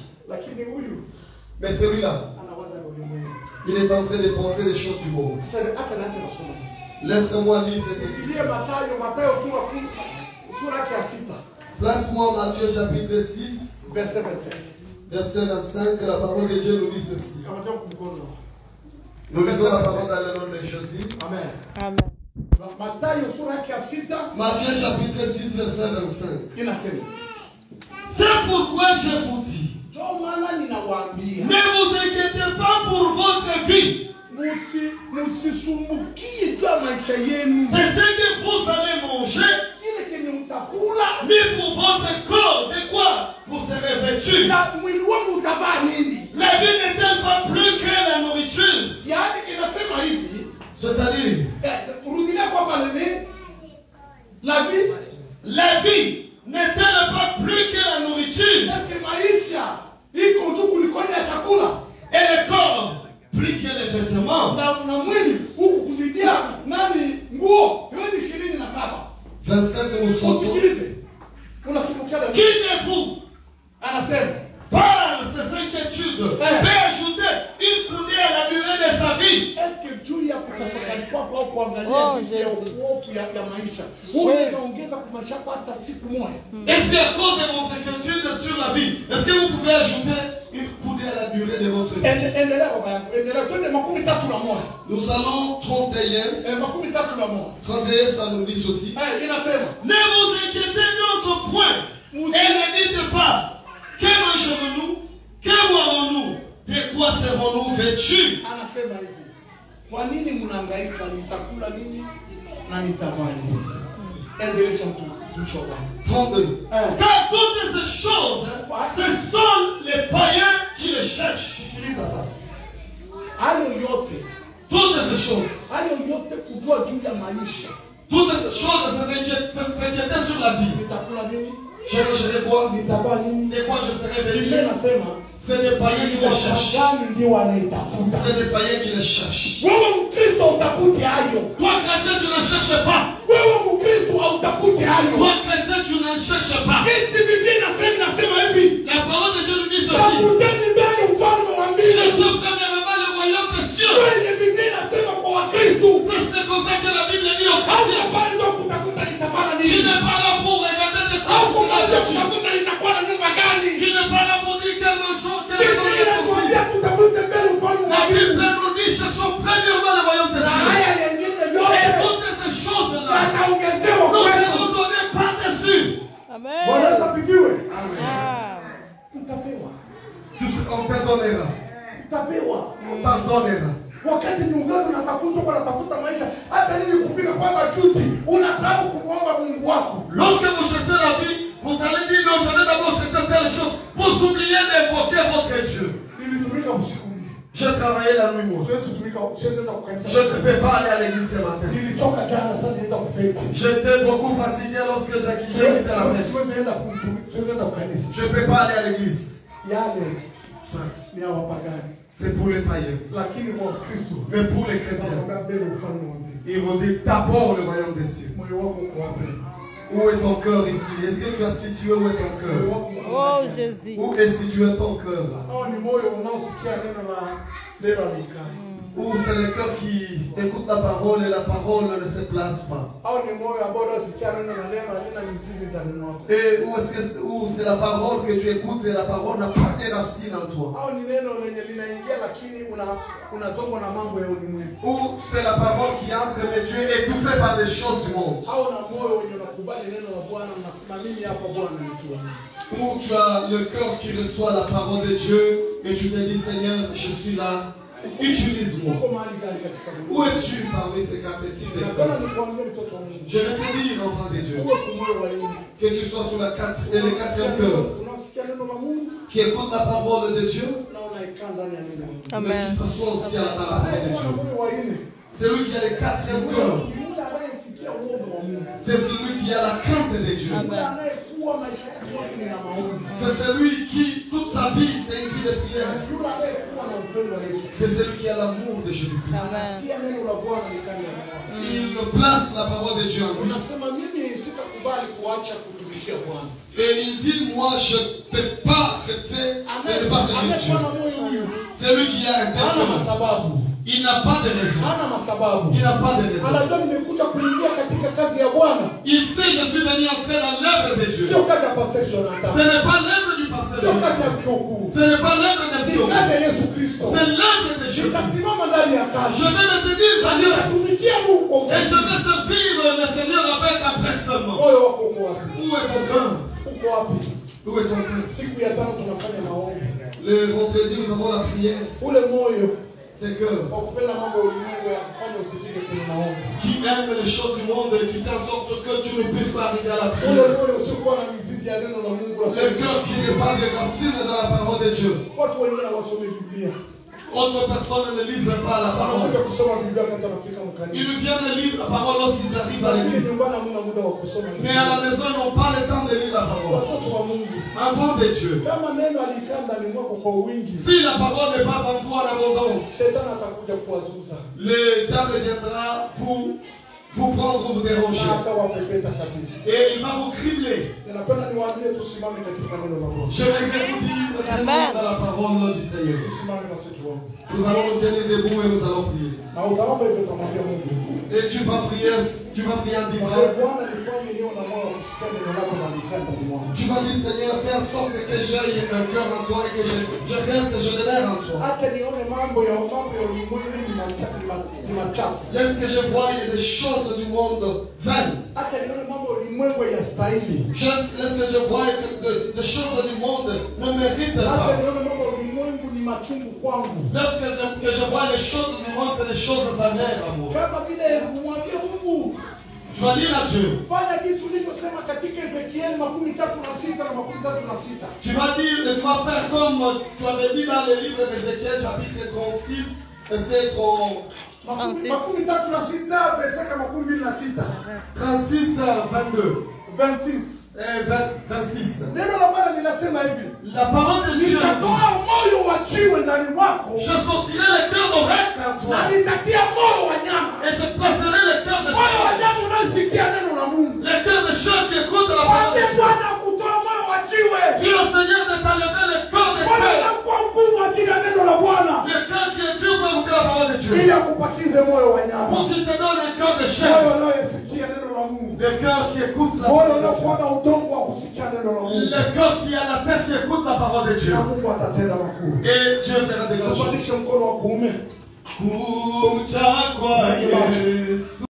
Mais celui-là, il est en train de penser des choses du monde. Laisse-moi lire cette écriture. Place-moi Matthieu chapitre 6, verset 25, que la parole de Dieu nous dit ceci. Nous lisons la parole dans le nom de Jésus. Amen. Amen. Matthieu chapitre 6, verset 25. C'est pourquoi je vous dis, ne vous inquiétez pas pour votre vie. De ce que vous allez manger, ni pour votre corps, de quoi vous serez vêtus. La vie n'est-elle pas plus que la nourriture? C'est-à-dire, la vie n'est-elle pas plus que la nourriture? Et le corps plus que les vêtements. 27 nous sortons. Qui de vous parle ces inquiétudes peut ajouter une coudée à la durée de sa vie? Est-ce que Dieu a Est-ce qu'à cause de vos inquiétudes sur la vie, est-ce que vous pouvez ajouter une coudée à la durée de votre vie? Nous allons 31. 31, ça nous dit ceci. Ne vous inquiétez donc point et ne dites pas, que mangerons-nous, que boirons-nous, de quoi serons-nous vêtus? Kwa nini mnahangaika nitakula nini na nitavaa nini? Endelea tushoka. 32. Car toutes ces choses, ce sont les païens qui les cherchent. Sikiliza sasa. Hayo yote, toutes ces choses, hayo yote kujua juu ya maisha. Toutes ces choses s'inquiéter sur la vie. Nitakula nini? Je mangerai quoi? Nitavaa nini? De quoi je serai vêtu? Nasema c'est des païens qui les cherchent. C'est des païens qui les cherchent. Toi, chrétien, tu ne cherches pas. Toi, chrétien, tu ne cherches pas. La parole de Dieu nous dit ceci. Cherche premièrement le royaume des cieux. C'est comme ça que la Bible dit au chrétien. Tu n'es pas là pour regarder des choses. Tu n'es pas là pour dire quelle chose, quelle chose est possible. La Bible nous dit cherchons premièrement le royaume des cieux. Et toutes ces choses-là nous seront données par-dessus. Amen. On te donnera. utapewa. On pardonnera. Wakati ni ugani unatafuta kwa natafuta maisha, hata nini kupiga kwanza chuti, unasahau kumwomba Mungu wako. Lorsque vous cherchez la vie, vous allez dire non, je vais d'abord chercher telle chose. Vous oubliez d'évoquer votre Dieu. Nilitumika usiku. Je travaillais la nuit, moi. Je ne peux pas aller à l'église ce matin. J'étais beaucoup fatigué lorsque j'ai quitté la messe. Je ne peux pas aller à l'église. Ça, c'est pour les païens. Mais pour les chrétiens, ils vont dire d'abord le royaume des cieux. Où est ton cœur ici? Est-ce que tu as situé où est ton cœur? Oh Jésus. Où est situé ton cœur? Où c'est le cœur qui écoute la parole et la parole ne se place pas. Et où est-ce que c'est la parole que tu écoutes et la parole n'a pas de racines en toi. Ou c'est la parole qui entre mais tu es étouffé par des choses du monde. Ou tu as le cœur qui reçoit la parole de Dieu et tu te dis Seigneur, je suis là. Utilise-moi. Où es-tu parmi ces quatre types de cœurs? Je vais te dire, enfant de Dieu, que tu sois sur le quatrième cœur, qui écoute la parole de Dieu, mais qui s'assoit aussi à la parole de Dieu. C'est lui qui a le quatrième cœur. C'est celui qui a la crainte de Dieu. C'est celui qui, toute sa vie, c'est une vie de prière. C'est celui qui a l'amour de Jésus-Christ. Il place la parole de Dieu en lui. Et il dit, moi je ne peux pas accepter de ne pas servir Dieu. C'est lui qui a un tel cœur. Il n'a pas de raison. Il n'a pas de raison. Il sait je suis venu entrer dans l'œuvre de Dieu. Ce n'est pas l'œuvre du pasteur. Ce n'est pas l'œuvre de Dieu. C'est l'œuvre de Jésus. Je vais me tenir dans Dieu. Et je vais servir le Seigneur avec empressement. Où est ton cœur? Où est ton cœur? Le vendredi, nous avons la prière. C'est que qui aime les choses du monde et qui fait en sorte que tu ne puisses pas arriver à la prière. Le cœur qui n'est pas de racine dans la parole de Dieu. Autres personnes ne lisent pas la parole. Ils viennent lire la parole lorsqu'ils arrivent à l'église. Mais à la maison, ils n'ont pas le temps de lire la parole. Enfant de Dieu. Si la parole n'est pas en toi en abondance, le diable viendra vous prendre ou vous déranger. Et il va vous cribler. Je vais vous dire dans la parole du Seigneur. Nous allons nous tenir debout et nous allons prier. Et tu vas prier en disant, tu vas dire Seigneur, fais en sorte que j'aille un cœur en toi et que je reste et je demeure en toi. Laisse que je voie des choses du monde vaines. Laisse que je voie des choses du monde ne méritent pas. Lorsque je vois les choses du monde, c'est des choses amères, amour. Tu vas dire à Dieu. Tu vas dire, et tu vas faire comme tu avais dit dans le livre d'Ézéchiel, chapitre 36, verset 36, 22. 26. 26. La parole de Dieu. Je sortirai le cœur d'oreille en toi. Et je placerai le cœur de chair. Le cœur de chair qui écoute la parole de Dieu. Dieu le Seigneur de t'enlever le cœur de cœur. Le cœur qui est dur pour écouter la parole de Dieu. Pour qu'il te donne un cœur de chair. Le cœur qui écoute la parole de Dieu. Le cœur qui a la tête qui écoute la parole de Dieu. Et Dieu fera des grandes choses.